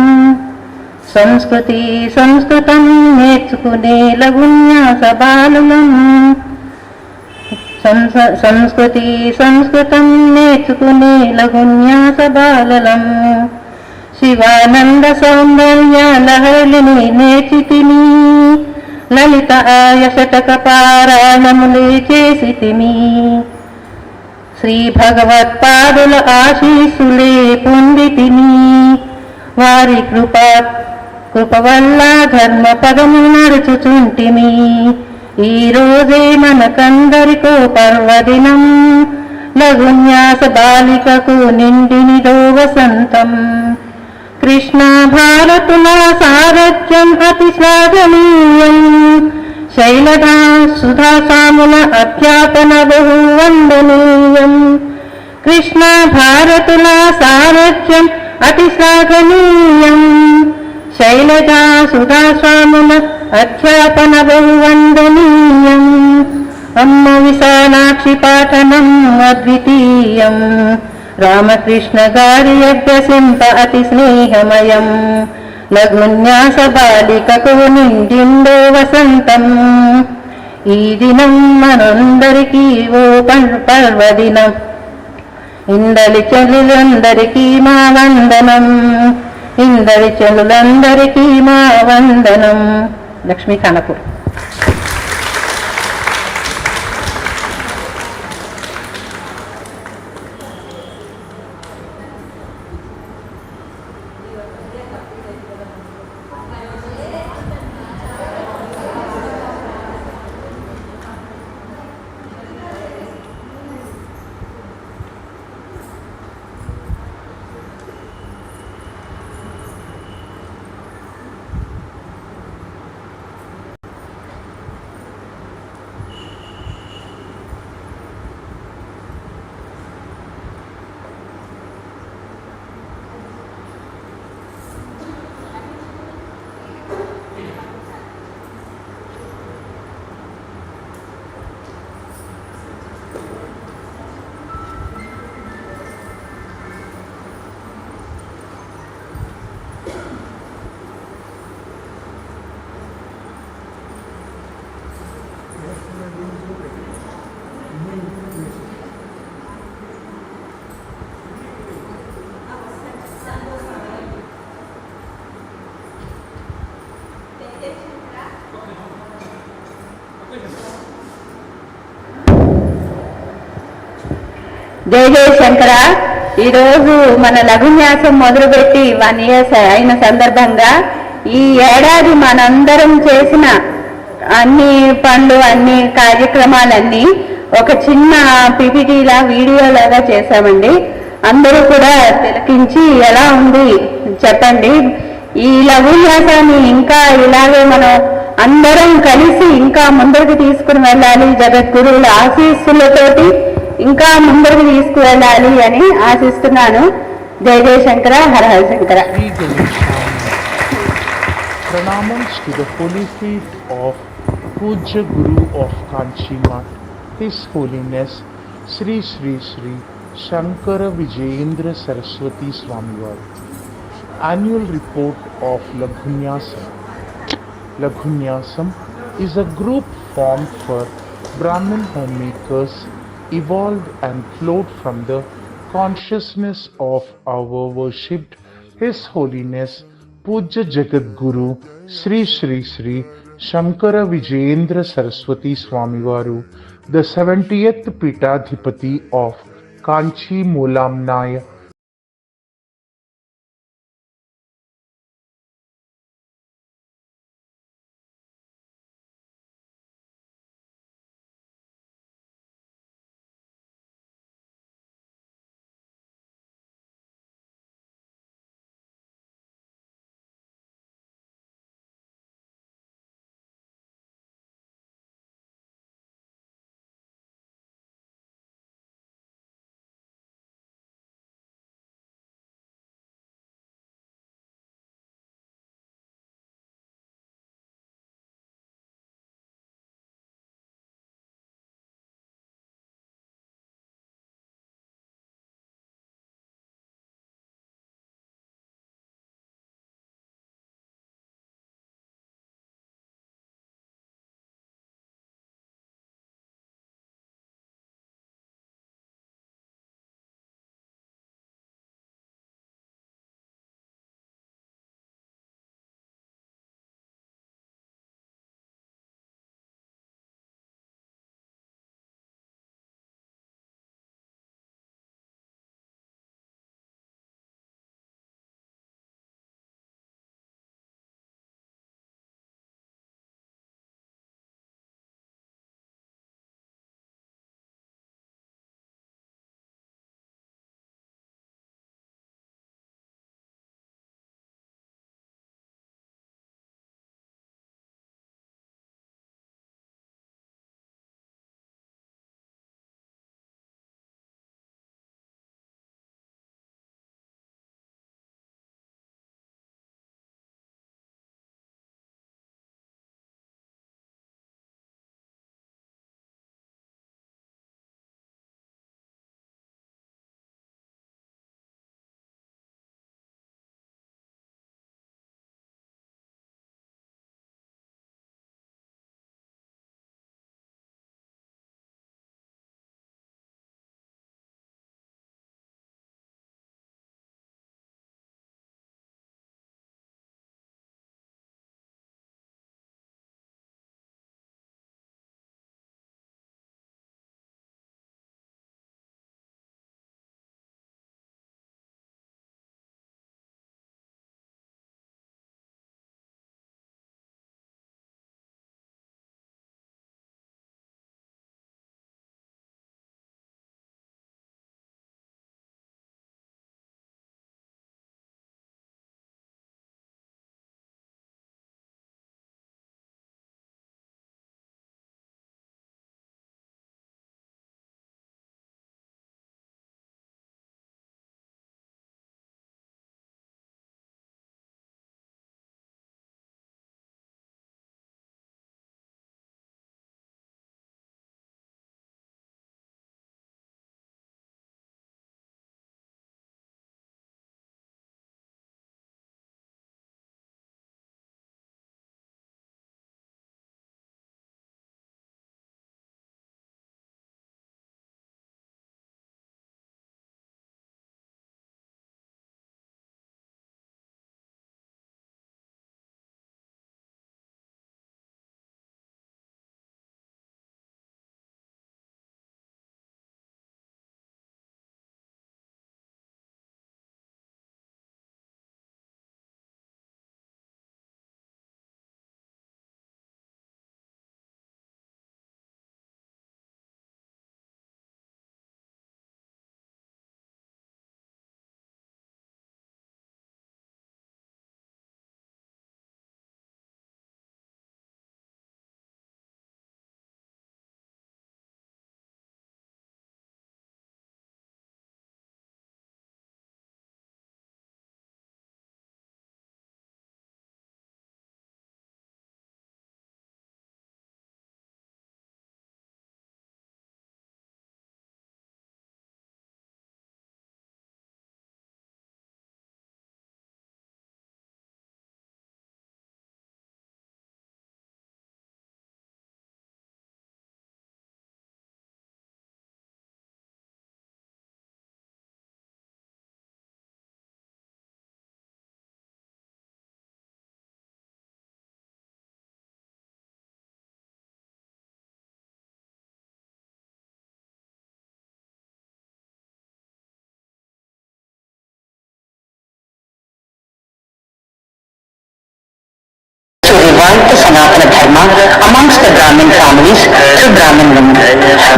సంస్కృతి సంస్కృతం నేర్చుకునే లఘున్యాస బాలులం. సంస్కృతి సంస్కృతం నేర్చుకునే లఘున్యాస బాలలం. శివానంద సౌందర్య లహరిని నేర్చితిమి, లలిత ఆయ శతక పారాయణములే చేసితిమి. శ్రీ భగవత్పాదుల ఆశీస్సులే పొందితిమి. వారి కృప వల్ల ధర్మ పదము నడుచుచుంటిమి. ఈ రోజే మనకందరికో పర్వదినం, లఘున్యాస బాలికకు నిండినిదో వసంతం. కృష్ణ భారతుల సారథ్యం అతి శ్లాఘనీయం, శైలదా సుధా సాముల అధ్యాపన బహు వందనీయం. కృష్ణ భారతుల సారథ్యం అతి శ్లాఘనీయం, శైలదా సుధా సాముల అధ్యాపన బహు వందనీయం. అమ్మ విశాలాక్షి పాఠనం అద్వితీయం, రామకృష్ణ గారి అభ్యసింప అతి స్నేహమయం. లఘున్యాస బాలికకు నిండిందో వసంతం. ఈ దినం మనందరికీ ఓ పర్వదినం. ఇందలి చెల్లులందరికీ మా వందనం. ఇందలి చెల్లులందరికీ మా వందనం. లక్ష్మీ కనపూర్. జై జై శంకర. ఈరోజు మన లఘున్యాసం మొదలుపెట్టి 1 year అయిన సందర్భంగా ఈ ఏడాది మనందరం చేసిన అన్ని పనులు, అన్ని కార్యక్రమాలన్నీ ఒక చిన్న పిపిటీలా వీడియోలాగా చేశామండి. అందరూ కూడా తిలకించి ఎలా ఉంది చెప్పండి. ఈ లఘున్యాసాన్ని ఇంకా ఇలాగే మనం అందరం కలిసి ఇంకా ముందరికి తీసుకుని వెళ్ళాలి. జగద్గురువుల ఆశీస్సులతోటి ఇంకా ముందరికి తీసుకువెళ్ళాలి అని ఆశిస్తున్నాను. జై జై శంకర, హర హర Shankara. Pranamams to the holy feet of Pujya Guru of Kanchi Math, His Holiness Sri Sri Sri Shankara Vijayendra Saraswati Swamivar. Annual Report of Laghunyasam. Laghunyasam is a group formed for Brahmin homemakers, evolved and flowed from the consciousness of our worshipped His Holiness Pujya Jagat Guru Sri Sri Sri Shankara Vijayendra Saraswati Swamivaru, the 70th Pitadhipati of Kanchi Molamnaya Sanatana Dharma amongst the Brahmin families through Brahmin women.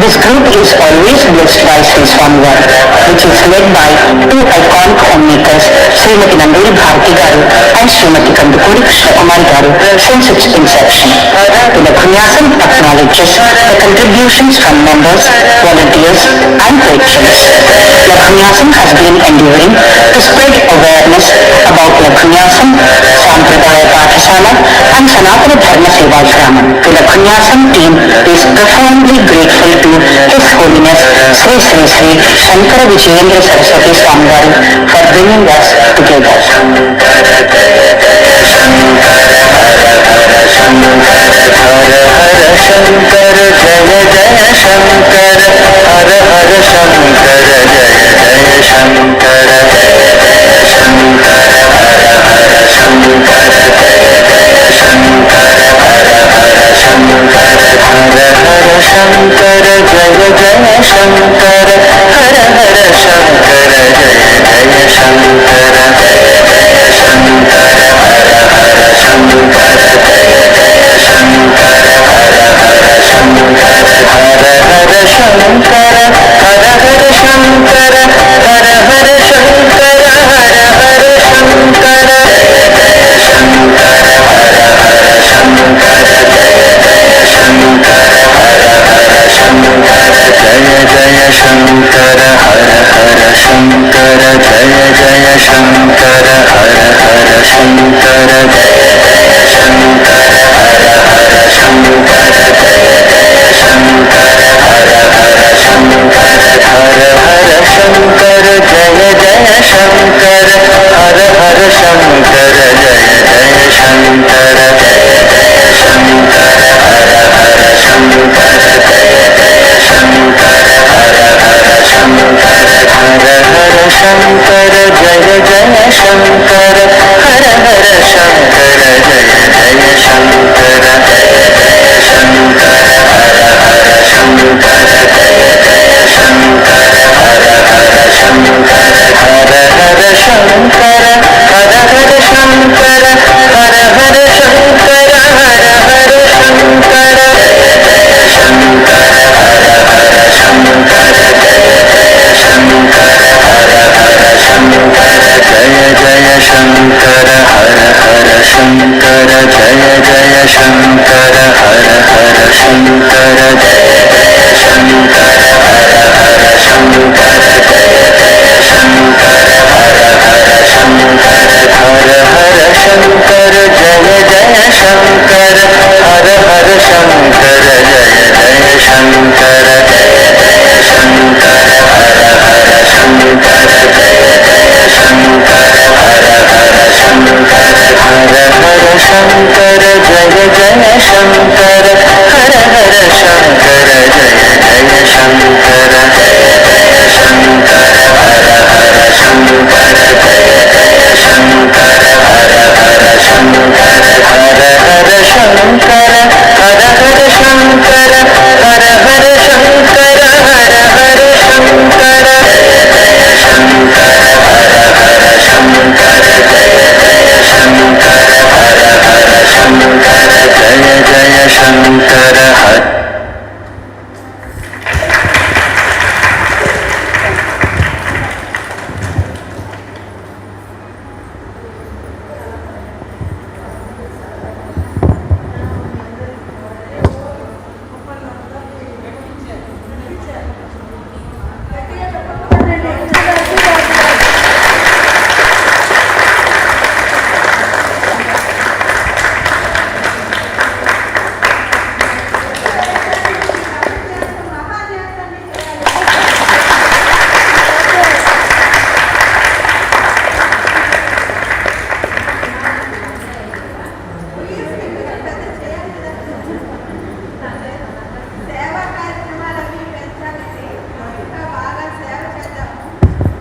This group is always blessed by Sri Swamivar, which is led by two iconic homemakers, Srimati Nanduri Bharati Garu and Srimati Kandukuri Krishna Kumari Garu, since its inception. Lakhanyasam acknowledges the contributions from members, volunteers and patrons. Lakhanyasam has been enduring to spread awareness about Lakhanyasam, Sampradaya Pathasala and Sanatana Dharma Sevashramam. The Lakhanyasam team is profoundly grateful to His Holiness Sri Sri Sri Shankara Vijayendra Saraswati Swamivaru for bringing us together.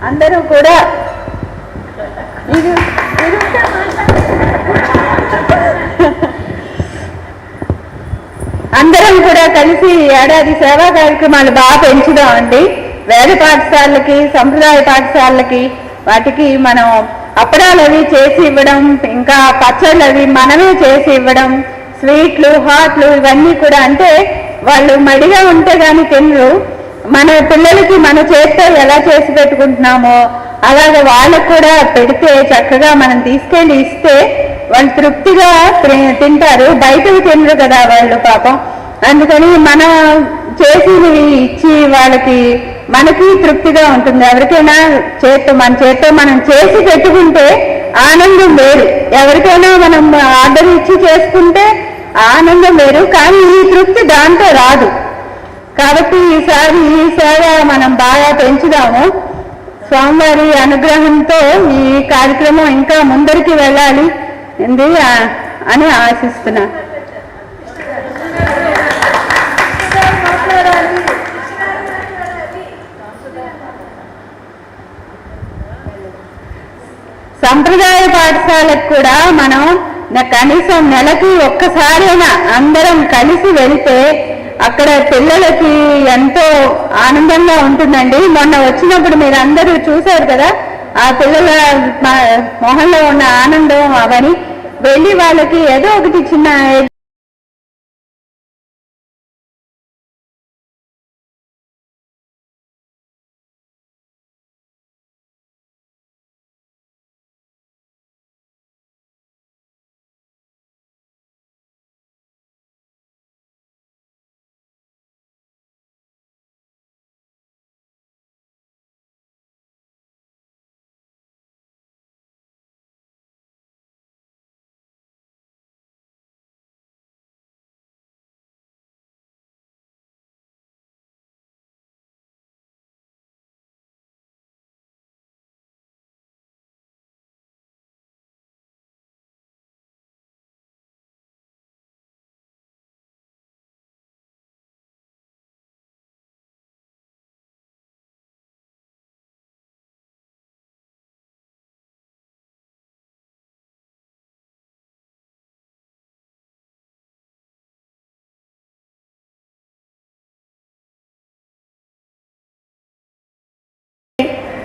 అందరూ కూడా అందరం కూడా కలిసి ఏడాది సేవా కార్యక్రమాలు బాగా పెంచుదామండి. వేద పాఠశాలకి, సంప్రదాయ పాఠశాలకి వాటికి మనం అప్పడాలు అవి చేసి ఇవ్వడం, ఇంకా పచ్చళ్ళు అవి మనమే చేసి ఇవ్వడం, స్వీట్లు హాట్లు ఇవన్నీ కూడా, అంటే వాళ్ళు మడిగా ఉంటే కానీ తినరు. మన పిల్లలకి మన చేత్తో ఎలా చేసి పెట్టుకుంటున్నామో అలాగే వాళ్ళకు కూడా పెడితే చక్కగా మనం తీసుకెళ్ళి ఇస్తే వాళ్ళు తృప్తిగా తింటారు. బయటకు తినరు కదా వాళ్ళు పాపం. అందుకని మనం చేసినవి ఇచ్చి వాళ్ళకి మనకి తృప్తిగా ఉంటుంది. ఎవరికైనా మన చేత్తో మనం చేసి పెట్టుకుంటే ఆనందం వేరు. ఎవరికైనా మనం ఆర్డర్ ఇచ్చి చేసుకుంటే ఆనందం వేరు, కానీ ఈ తృప్తి దాంతో రాదు. కాబట్టి ఈ సేవ మనం బాగా పెంచుదాము. స్వామివారి అనుగ్రహంతో ఈ కార్యక్రమం ఇంకా ముందరికి వెళ్ళాలి అని ఆశిస్తున్నా. సంప్రదాయ పాఠశాలకు కూడా మనం కనీసం నెలకి ఒక్కసారైనా అందరం కలిసి వెళ్తే అక్కడ పిల్లలకి ఎంతో ఆనందంగా ఉంటుందండి. మొన్న వచ్చినప్పుడు మీరు అందరూ చూశారు కదా, ఆ పిల్లల మొహంలో ఉన్న ఆనందం అవని. వెళ్ళి వాళ్ళకి ఏదో ఒకటి చిన్న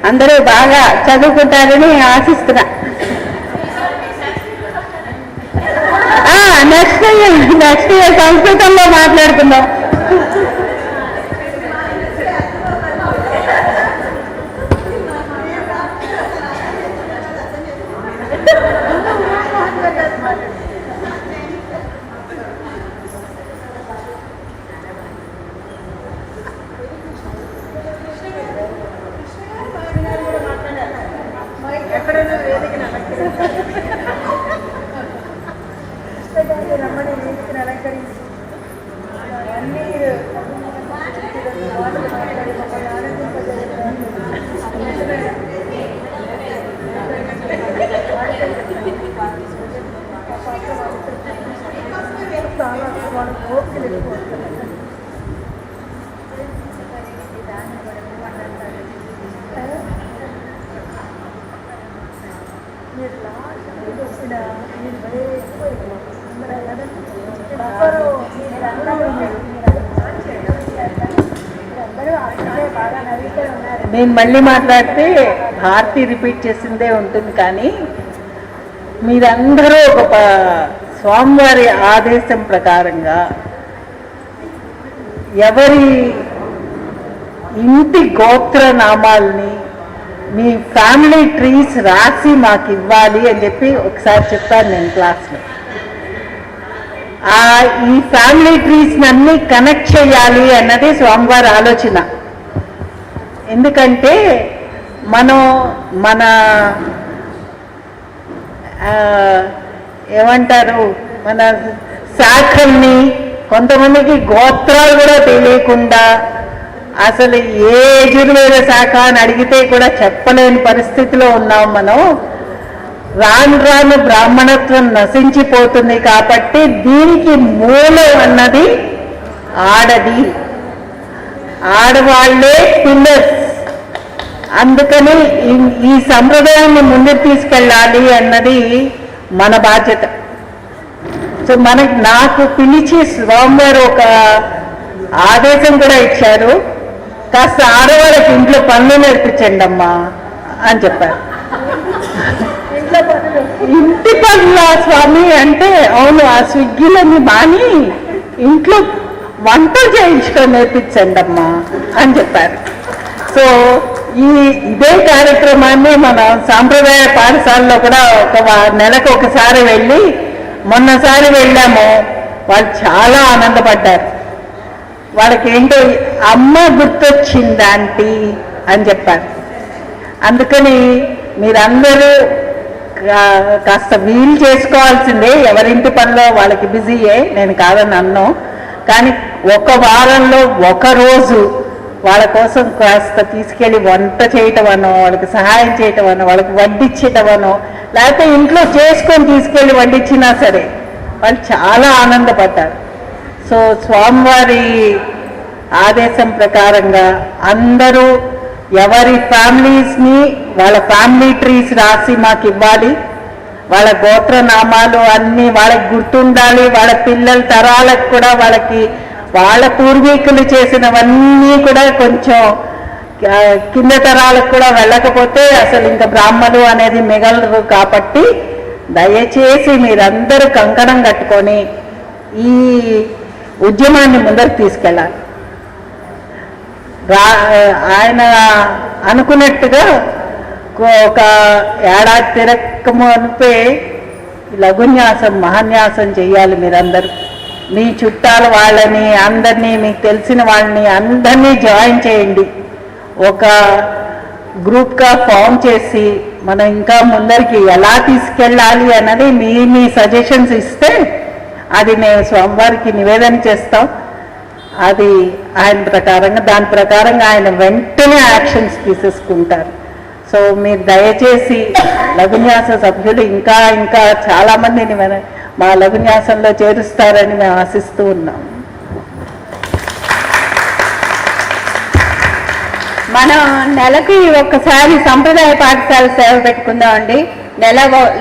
అందరూ బాగా చదువుకుంటారని ఆశిస్తున్నా. నెక్స్ట్ ఇయర్ సంస్కృతంలో మాట్లాడుకుందాం. నేను మళ్ళీ మాట్లాడితే భారతి రిపీట్ చేసిందే ఉంటుంది, కానీ మీరందరూ ఒక స్వామివారి ఆదేశం ప్రకారంగా ఎవరి ఇంటి గోత్ర నామాల్ని మీ ఫ్యామిలీ ట్రీస్ రాసి మాకు ఇవ్వాలి అని చెప్పి ఒకసారి చెప్పాను నేను క్లాస్లో. ఈ ఫ్యామిలీ ట్రీస్ అన్ని కనెక్ట్ చేయాలి అన్నది స్వామివారి ఆలోచన. ఎందుకంటే మన ఏమంటారు, మన శాఖల్ని కొంతమందికి గోత్రాలు కూడా తెలియకుండా అసలు ఏ యజుర్వేద శాఖ అని అడిగితే కూడా చెప్పలేని పరిస్థితిలో ఉన్నాం మనం. రాను రాను బ్రాహ్మణత్వం నశించిపోతుంది. కాబట్టి దీనికి మూలం అన్నది ఆడవాళ్లే పిల్లర్స్. అందుకని ఈ సంప్రదాయాన్ని ముందుకు తీసుకెళ్ళాలి అన్నది మన బాధ్యత. సో నాకు పిలిచి స్వామివారు ఒక ఆదేశం కూడా ఇచ్చారు, కాస్త ఆడవాళ్ళకి ఇంట్లో పనులు నేర్పించండి అమ్మా అని చెప్పారు. ఇంట్లో పనులు ఇంటి పనుల స్వామి అంటే అవును, ఆ స్విగ్గీలని మాని ఇంట్లో వంట చేయించుకొని నేర్పించండి అమ్మా అని చెప్పారు. సో ఇదే కార్యక్రమాన్ని మన సాంప్రదాయ పాఠశాలలో కూడా నెలకు ఒకసారి వెళ్ళి, మొన్నసారి వెళ్ళాము, వాళ్ళు చాలా ఆనందపడ్డారు. వాళ్ళకి ఏంటో అమ్మ గుర్తొచ్చింది ఆంటీ అని చెప్పారు. అందుకని మీరందరూ కాస్త వీలు చేసుకోవాల్సిందే, ఎవరింటి పనిలో వాళ్ళకి బిజీయే, నేను కాదని అన్నాను. కానీ ఒక వారంలో ఒకరోజు వాళ్ళ కోసం కాస్త తీసుకెళ్ళి వంట చేయటమనో, వాళ్ళకి సహాయం చేయటమనో, వాళ్ళకి వడ్డించటమనో, లేకపోతే ఇంట్లో చేసుకొని తీసుకెళ్ళి వడ్డించినా సరే వాళ్ళు చాలా ఆనందపడ్డారు. సో స్వామివారి ఆదేశం ప్రకారంగా అందరూ ఎవరి ఫ్యామిలీస్ని వాళ్ళ ఫ్యామిలీ ట్రీస్ రాసి మాకు ఇవ్వాలి. వాళ్ళ గోత్రనామాలు అన్నీ వాళ్ళకి గుర్తుండాలి. వాళ్ళ పిల్లల తరాలకు కూడా వాళ్ళకి వాళ్ళ పూర్వీకులు చేసినవన్నీ కూడా కొంచెం కింద తరాలకు కూడా వెళ్ళకపోతే అసలు ఇంకా బ్రాహ్మణులు అనేది మిగలరు. కాబట్టి దయచేసి మీరందరూ కంకణం కట్టుకొని ఈ ఉద్యమాన్ని ముందరకు తీసుకెళ్ళాలి. ఆయన అనుకున్నట్టుగా ఒక ఏడాది తిరక్కము అనిపే లఘున్యాసం మహాన్యాసం చెయ్యాలి. మీరందరూ మీ చుట్టాల వాళ్ళని అందరినీ, మీకు తెలిసిన వాళ్ళని అందరినీ జాయిన్ చేయండి. ఒక గ్రూప్గా ఫామ్ చేసి మనం ఇంకా ముందరికి ఎలా తీసుకెళ్ళాలి అన్నది మీ సజెషన్స్ ఇస్తే అది మేము స్వామివారికి నివేదన చేస్తాం. అది ఆయన ప్రకారంగా, దాని ప్రకారంగా ఆయన వెంటనే యాక్షన్స్ తీసేసుకుంటారు. సో మీరు దయచేసి లఘున్యాస సభ్యులు ఇంకా ఇంకా చాలామందిని మా లఘున్యాసంలో చేరుస్తారని మేము ఆశిస్తూ ఉన్నాం. మనం నెలకి ఒక్కసారి సంప్రదాయ పాఠశాల సేవ పెట్టుకుందామండి.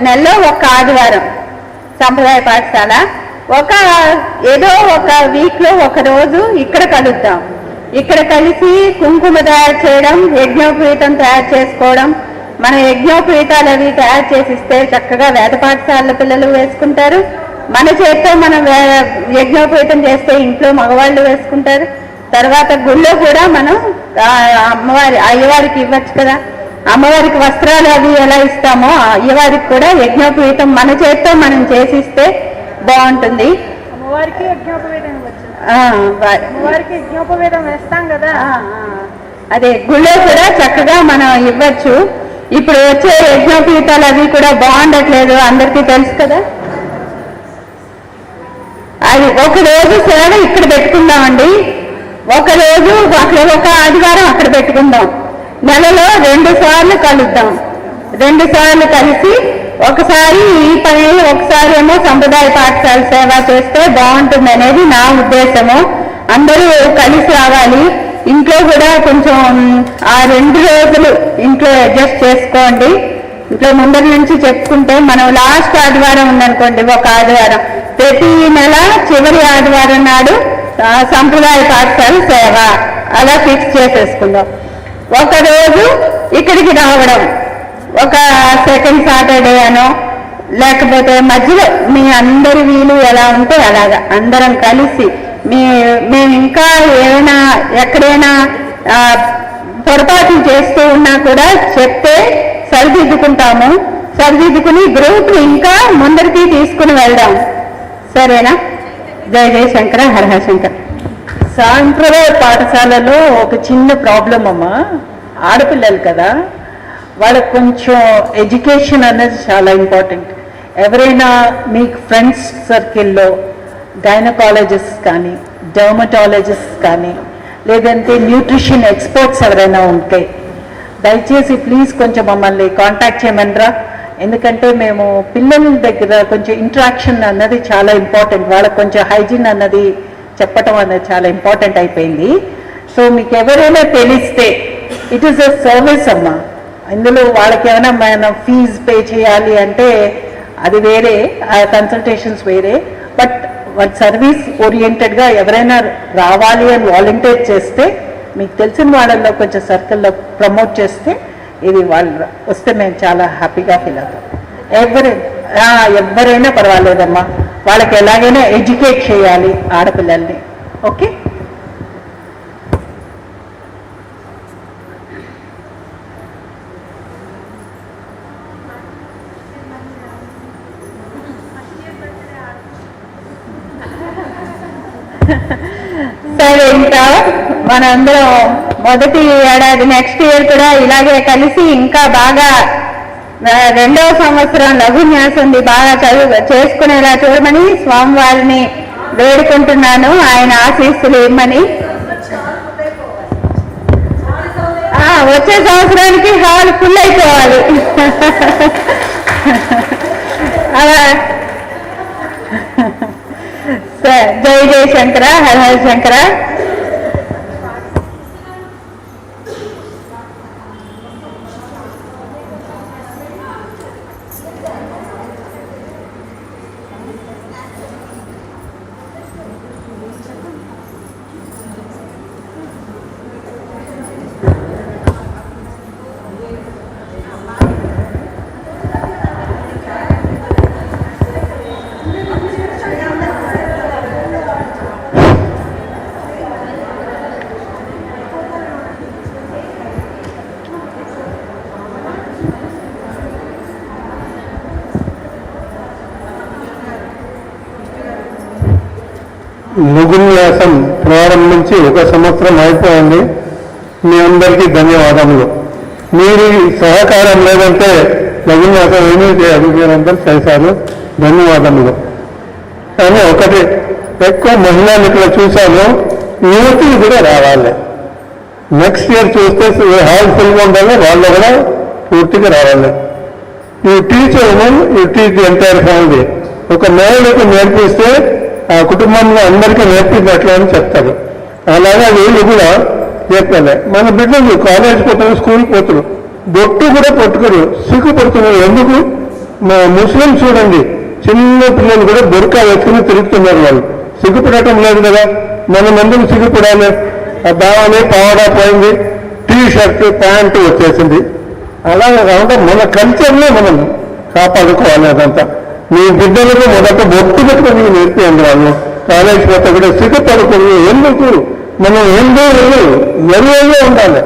నెలలో ఒక ఆదివారం సంప్రదాయ పాఠశాల, ఏదో ఒక వీక్లో ఒక రోజు ఇక్కడ కలుద్దాం. ఇక్కడ కలిసి కుంకుమ తయారు చేయడం, యజ్ఞోపవీతం తయారు చేసుకోవడం. మన యజ్ఞోపవీతాలు అవి తయారు చేసిస్తే చక్కగా వేద పాఠశాల పిల్లలు వేసుకుంటారు. మన చేతితో మనం యజ్ఞోపవీతం చేస్తే ఇంట్లో మగవాళ్ళు వేసుకుంటారు. తర్వాత గుళ్ళో కూడా మనం అయ్యవారికి ఇవ్వచ్చు కదా. అమ్మవారికి వస్త్రాలు అవి ఎలా ఇస్తామో అయ్యవారికి కూడా యజ్ఞోపవీతం మన చేతితో మనం చేసిస్తే బాగుంటుంది. అమ్మవారికి యజ్ఞోపవీతం వేస్తాం కదా, అదే గుళ్ళో కూడా చక్కగా మనం ఇవ్వచ్చు. ఇప్పుడు వచ్చే యజ్ఞోపవీతాలు అవి కూడా బాగుండట్లేదు, అందరికీ తెలుసు కదా. అది ఒక రోజు సేవ ఇక్కడ పెట్టుకుందామండి. ఒక రోజు ఒక ఆదివారం అక్కడ పెట్టుకుందాం. నెలలో 2 సార్లు కలుద్దాం. 2 సార్లు కలిసి ఒకసారి ఈ పని, ఒకసారి ఏమో సంప్రదాయ పాఠశాల సేవ చేస్తే బాగుంటుంది అనేది నా ఉద్దేశము. అందరూ కలిసి రావాలి. ఇంట్లో కూడా కొంచెం ఆ 2 రోజులు ఇంట్లో అడ్జస్ట్ చేసుకోండి. ఇంట్లో ముందరి నుంచి చెప్పుకుంటే మనం లాస్ట్ ఆదివారం ఉందనుకోండి, ఒక ఆదివారం, ప్రతి నెల చివరి ఆదివారం నాడు సంప్రదాయ పాఠశాల సేవ అలా ఫిక్స్ చేసేసుకుందాం. ఒకరోజు ఇక్కడికి రావడం, ఒక సెకండ్ సాటర్డే అనో, లేకపోతే మధ్యలో మీ అందరి వీలు ఎలా ఉంటే అలాగా అందరం కలిసి మేము ఇంకా ఏమైనా ఎక్కడైనా పొరపాట్లు చేస్తూ ఉన్నా కూడా చెప్తే సరిదిద్దుకుంటాము. సరిదిద్దుకుని గ్రూప్ ఇంకా ముందరికి తీసుకుని వెళ్దాం. సరేనా? జయ జయ శంకర, హర హర శంకర. సాంప్రదాయ పాఠశాలలో ఒక చిన్న ప్రాబ్లం అమ్మా, ఆడపిల్లలు కదా, వాళ్ళకి కొంచెం ఎడ్యుకేషన్ అనేది చాలా ఇంపార్టెంట్. ఎవరైనా మీకు ఫ్రెండ్స్ సర్కిల్లో గైనకాలజిస్ట్ కానీ, డర్మటాలజిస్ట్ కానీ, లేదంటే న్యూట్రిషన్ ఎక్స్పర్ట్స్ ఎవరైనా ఉంటే దయచేసి ప్లీజ్ కొంచెం మమ్మల్ని కాంటాక్ట్ చేయమనరా. ఎందుకంటే మేము పిల్లల దగ్గర కొంచెం ఇంటరాక్షన్ అన్నది చాలా ఇంపార్టెంట్. వాళ్ళకి కొంచెం హైజీన్ అన్నది చెప్పటం అనేది చాలా ఇంపార్టెంట్ అయిపోయింది. సో మీకు ఎవరైనా తెలిస్తే, ఇట్ ఈస్ అ సర్వీస్ అమ్మా. ఇందులో వాళ్ళకి ఏమైనా మనం ఫీజు పే చేయాలి అంటే అది వేరే, ఆ కన్సల్టేషన్స్ వేరే. బట్ సర్వీస్ ఓరియంటెడ్గా ఎవరైనా రావాలి అని వాలంటీర్ చేస్తే, మీకు తెలిసిన వాళ్ళల్లో కొంచెం సర్కిల్లో ప్రమోట్ చేస్తే, ఇది వాళ్ళు వస్తే మేము చాలా హ్యాపీగా ఫీల్ అవుతాం. ఎవరైనా పర్వాలేదమ్మా, వాళ్ళకి ఎలాగైనా ఎడ్యుకేట్ చేయాలి ఆడపిల్లల్ని. ఓకే, సరే, ఇంకా మనందరం మొదటి ఏడాది నెక్స్ట్ ఇయర్ కూడా ఇలాగే కలిసి ఇంకా బాగా రెండవ సంవత్సరం లఘున్యాసంది బాగా చేసుకునేలా చూడమని స్వామివారిని వేడుకుంటున్నాను. ఆయన ఆశీస్సులు ఇమ్మని. వచ్చే సంవత్సరానికి హాల్ ఫుల్ అయిపోవాలి. అలా జై జై శంకర, హర హర శంకర. లఘున్యాసం ప్రారంభించి 1 సంవత్సరం అయిపోయింది. మీ అందరికీ ధన్యవాదములు. మీరు సహకారం లేదంటే లఘున్యాసం ఏమీ చేయదు. మీరందరూ చేశారు, ధన్యవాదములు. కానీ ఒకటి, ఎక్కువ మహిళలు ఇక్కడ చూశాను, యువతులు కూడా రావాలి. నెక్స్ట్ ఇయర్ చూస్తే హాల్ ఫుల్గా ఉండాలి, వాళ్ళు కూడా పూర్తిగా రావాలి. ఈ టీచర్ ఈ టీచ్ ఎంటైర్ ఫ్యామిలీ ఒక మహిళకు నేర్పిస్తే ఆ కుటుంబంలో అందరికీ నేర్పించట్లు అని చెప్తారు. అలాగే వీళ్ళు కూడా చెప్పాలి. మన బిడ్డలు కాలేజ్ పోతారు, స్కూల్ పోతారు, బొట్టు కూడా పట్టుకోరు, సిగ్గుపడుతున్నారు. ఎందుకు? మా ముస్లిం చూడండి, చిన్న పిల్లలు కూడా బుర్కా వేసుకుని తిరుగుతున్నారు. వాళ్ళు సిగ్గుపడటం లేదు కదా. మనం ఎందుకు సిగ్గుపడాలి? ఆ దావని పావడా పోయింది, టీ షర్ట్ ప్యాంటు వచ్చేసింది. అలాగే కాకుండా మన కల్చర్లో మనం కాపాడుకోవాలి. అదంతా మీ బిడ్డలకు మొదట బొట్టు పెట్టుకుని నేర్పియండి. వాళ్ళు కాలేజ్ పోతే కూడా సిగ్గుపడుతుంది. ఎందుకు? మనం హిందువులు ఎరువుల్లో ఉండాలి.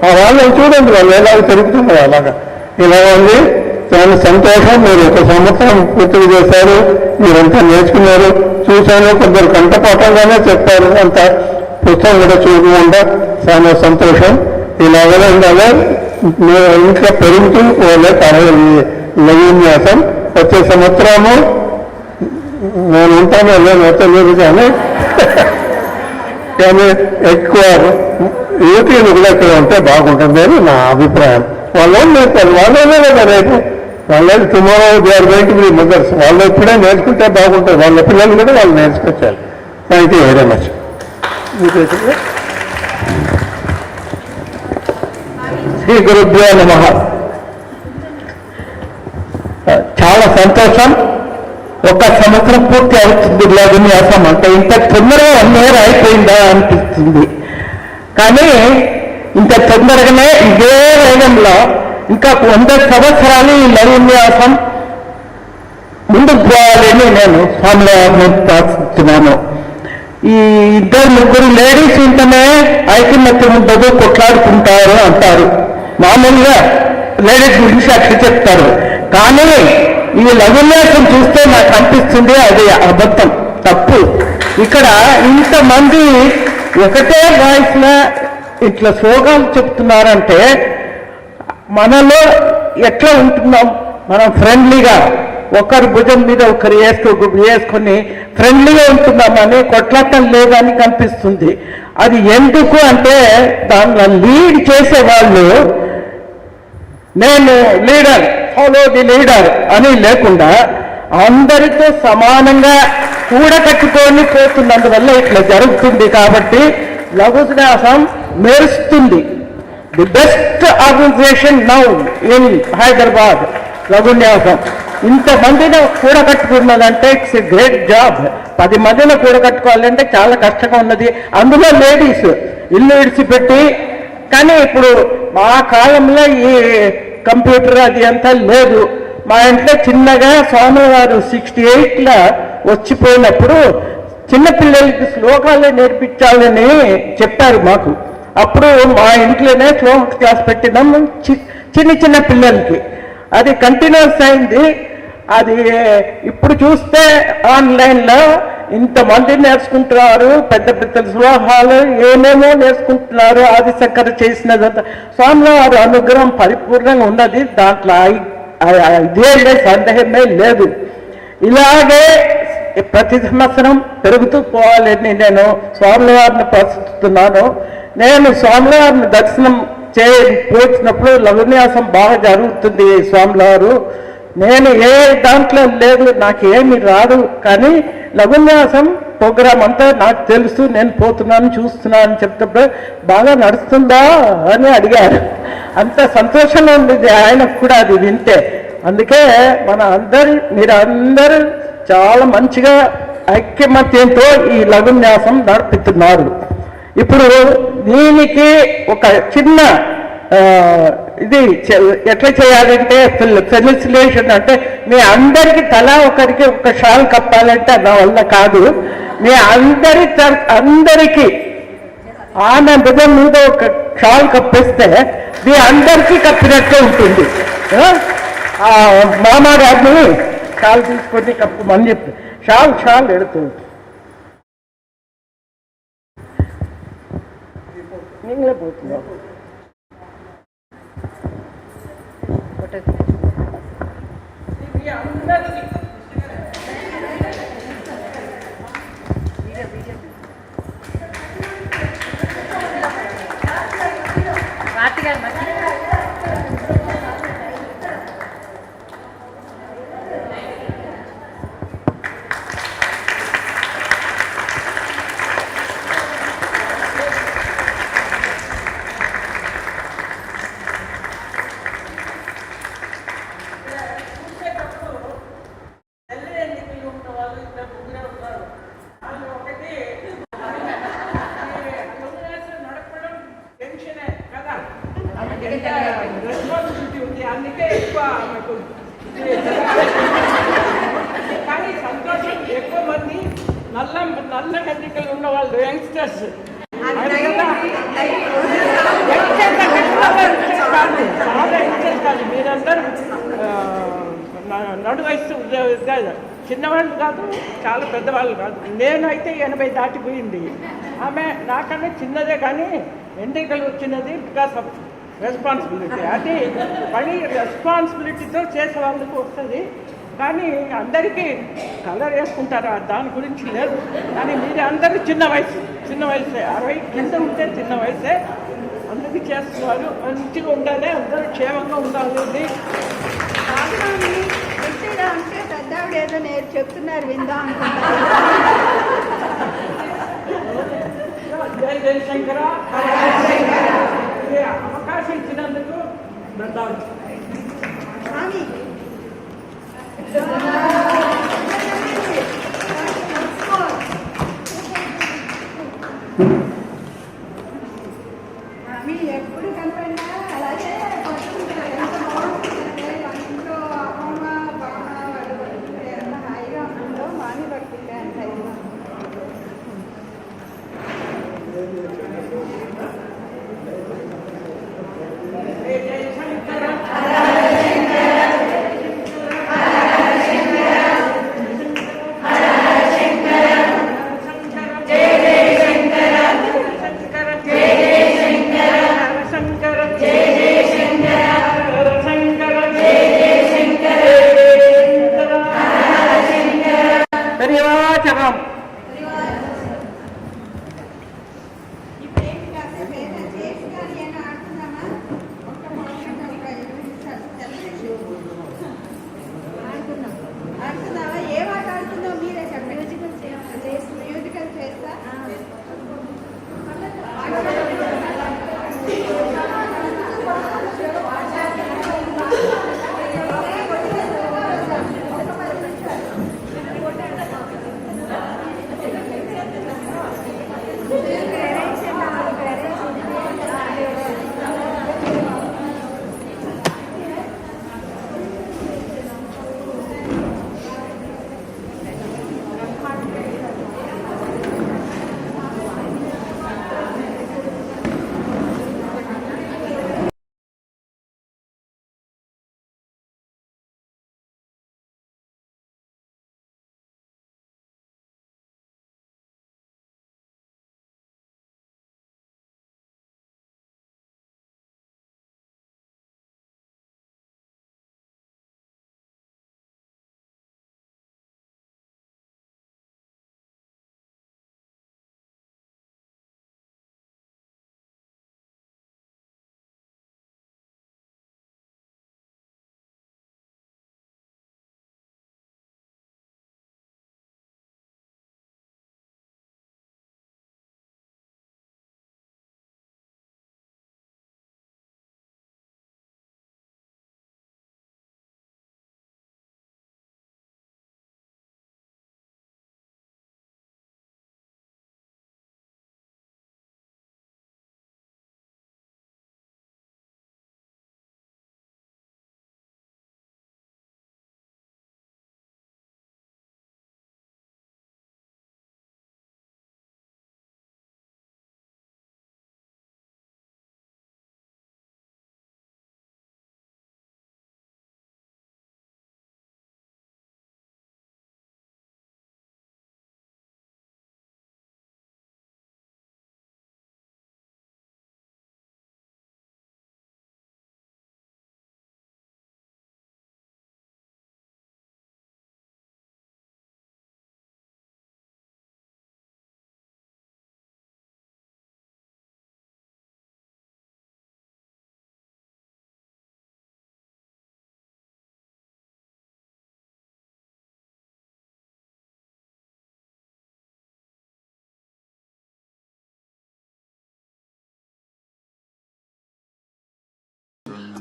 ఆ వాళ్ళని చూడండి, వాళ్ళు ఎలాగ తిరుగుతున్నారు. అలాగా ఇలా ఉంది. చాలా సంతోషం. మీరు 1 సంవత్సరం పూర్తిగా చేశారు, మీరంతా నేర్చుకున్నారు. చూశాను, కొందరు కంటపాఠంగానే చెప్పారు, అంత పుస్తకం కూడా చూడకుండా. చాలా సంతోషం. ఇలాగనే ఉండాలి. ఇంకా పెరుగుతూ పోలే లఘున్యాసం. వచ్చే సంవత్సరము నేను ఉంటాను, తెలియదు కానీ ఎక్కువ యువతీలు కూడా ఇక్కడ ఉంటే బాగుంటుంది అని నా అభిప్రాయం. వాళ్ళు నేర్పారు, వాళ్ళే కదా రేపు వాళ్ళకి tomorrow they are going to be mothers. వాళ్ళు ఎప్పుడే నేర్చుకుంటే బాగుంటుంది. వాళ్ళ పిల్లలు కూడా వాళ్ళు నేర్చుకొచ్చారు. Thank you very much. శ్రీ గురుభ్యో నమః. చాలా సంతోషం. 1 సంవత్సరం పూర్తి అవుతుంది లఘున్యాసం అంటే. ఇంత తొందరగా 1 year అయిపోయిందా అనిపిస్తుంది. కానీ ఇంత తొందరగానే ఇదే వేగంలో ఇంకా 100 సంవత్సరాలు ఈ లఘున్యాసం ముందుకు పోవాలని నేను స్వామివారిని ప్రార్థిస్తున్నాను. ఈ 2-3 లేడీస్ ఉంటేనే ఐకమత్యం ఉండదు, కొట్లాడుకుంటారు అంటారు. మామూలుగా లేడీస్ గురించి అట్లా చెప్తారు. కానీ ఈ లఘున్యాసం చూస్తే నాకు అనిపిస్తుంది అది అబద్ధం, తప్పు. ఇక్కడ ఇంతమంది ఒకటే వాయిస్ లో ఇట్లా శ్లోకాలు చెప్తున్నారంటే మనలో ఎట్లా ఉంటున్నాం? మనం ఫ్రెండ్లీగా ఒకరి భుజం మీద ఒకరు వేసుకొని ఫ్రెండ్లీగా ఉంటున్నామని, కొట్లాటం లేదని కనిపిస్తుంది. అది ఎందుకు అంటే దానిలో లీడ్ చేసేవాళ్ళు నేను లీడర్, ఫాలో ది లీడర్ అని లేకుండా అందరితో సమానంగా కూడకట్టుకొని పోతున్నందువల్ల ఇట్లా జరుగుతుంది. కాబట్టి లఘున్యాసం మెరుస్తుంది. The best organization now in Hyderabad Laghunyasam. ఇంతమందిని కూడకట్టుకున్నదంటే ఇట్స్ ఎ గ్రేట్ జాబ్. 10 మందిని కూడకట్టుకోవాలంటే చాలా కష్టంగా ఉన్నది. అందులో లేడీస్ ఇల్లు విడిచిపెట్టి. కానీ ఇప్పుడు మా కాలంలో ఈ కంప్యూటర్ అది అంతా లేదు. మా ఇంట్లో చిన్నగా స్వామివారు 68లో వచ్చిపోయినప్పుడు చిన్నపిల్లలకి శ్లోకాలు నేర్పించాలని చెప్పారు మాకు. అప్పుడు మా ఇంట్లోనే శ్లోక క్లాస్ పెట్టినాం చిన్న చిన్న పిల్లలకి. అది కంటిన్యూస్ అయింది. అది ఇప్పుడు చూస్తే ఆన్లైన్లో ఇంతమంది నేర్చుకుంటున్నారు, పెద్ద పెద్ద శ్లోకాలు ఏమేమో నేర్చుకుంటున్నారు. ఆదిశంకర్ చేసినదంతా స్వామివారి అనుగ్రహం పరిపూర్ణంగా ఉన్నది, దాంట్లో ఇదే సందేహమే లేదు. ఇలాగే ప్రతి సంవత్సరం పెరుగుతూ పోవాలని నేను స్వామివారిని ప్రస్తుతున్నాను. నేను స్వామివారిని దర్శనం పోసినప్పుడు లఘున్యాసం బాగా జరుగుతుంది. స్వామివారు నేను ఏ దాంట్లో లేదు, నాకు ఏమి రాదు, కానీ లఘున్యాసం ప్రోగ్రాం అంతా నాకు తెలుసు, నేను పోతున్నాను చూస్తున్నాను అని చెప్తే బాగా నడుస్తుందా అని అడిగారు. అంత సంతోషంగా ఉంది ఆయనకు కూడా అది వింటే. అందుకే మీరందరూ చాలా మంచిగా ఐక్యమత్యంతో ఈ లఘున్యాసం నడుపుతున్నారు. ఇప్పుడు దీనికి ఒక చిన్న ఇది ఎట్లా చేయాలంటే ఫెలిసిలేషన్ అంటే మీ అందరికీ తలా ఒకరికి ఒక షాల్ కప్పాలంటే నా వల్ల కాదు. మీ అందరికీ ఆనందం మీద ఒక షాల్ కప్పిస్తే మీ అందరికీ కప్పినట్టే ఉంటుంది. మామగారిని షాల్ తీసుకొని కప్పమని చెప్పి షాల్ ఎడుతుంది. నీళ్ళే పోతున్నావు. రెస్పాన్సిబిలిటీ ఉంది, అందుకే ఎక్కువ ఆమెకు. కానీ సంతోషం, ఎక్కువ మంది నల్ల కన్నికలు ఉన్న వాళ్ళు యంగ్స్టర్స్ చాలా యంగ్స్టర్స్ కాదు, మీరందరూ నడు వయసు చిన్నవాళ్ళు కాదు, చాలా పెద్దవాళ్ళు కాదు. నేనైతే 80 దాటిపోయింది. ఆమె నాకన్నా చిన్నదే, కానీ ఎంట్రికలు వచ్చినది బికాస్ ఆఫ్ రెస్పాన్సిబిలిటీ. అది పని రెస్పాన్సిబిలిటీతో చేసే వాళ్ళకు వస్తుంది. కానీ అందరికీ కలర్ వేసుకుంటారా దాని గురించి లేదు. కానీ మీరు అందరూ చిన్న వయసే, 60 కింద ఉంటే చిన్న వయసే, అందరికీ చేస్తున్నారు. మంచిగా ఉండాలి, అందరూ క్షేమంగా ఉండాలి. అంటే పెద్దవాడు ఏదో నేను చెప్తున్నారు విందా జై జయశంకర. అవకాశం ఇచ్చినందుకు స్వామి ఎప్పుడు కనపడినా అలాగే పట్టుకుంటారు. ఎంత బాగుంటుందంటే ఇంట్లో అమ్మమ్మ బామ్మ వాళ్ళు పడుతుంటే ఎంత హాయిగా ఉంటుందో, మాని పడుతుంటే అంత హాయిగా. జై Jayashankar.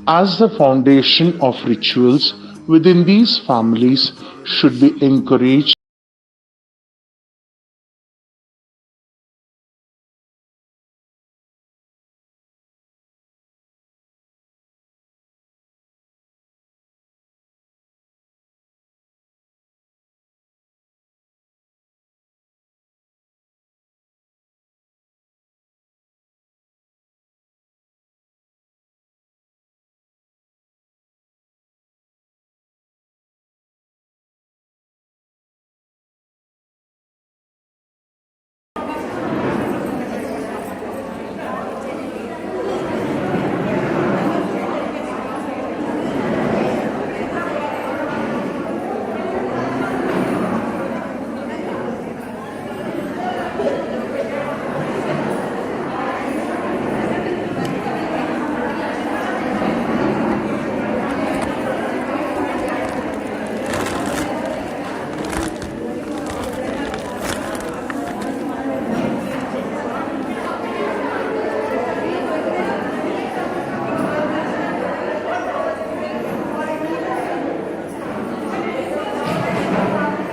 as the foundation of rituals within these families should be encouraged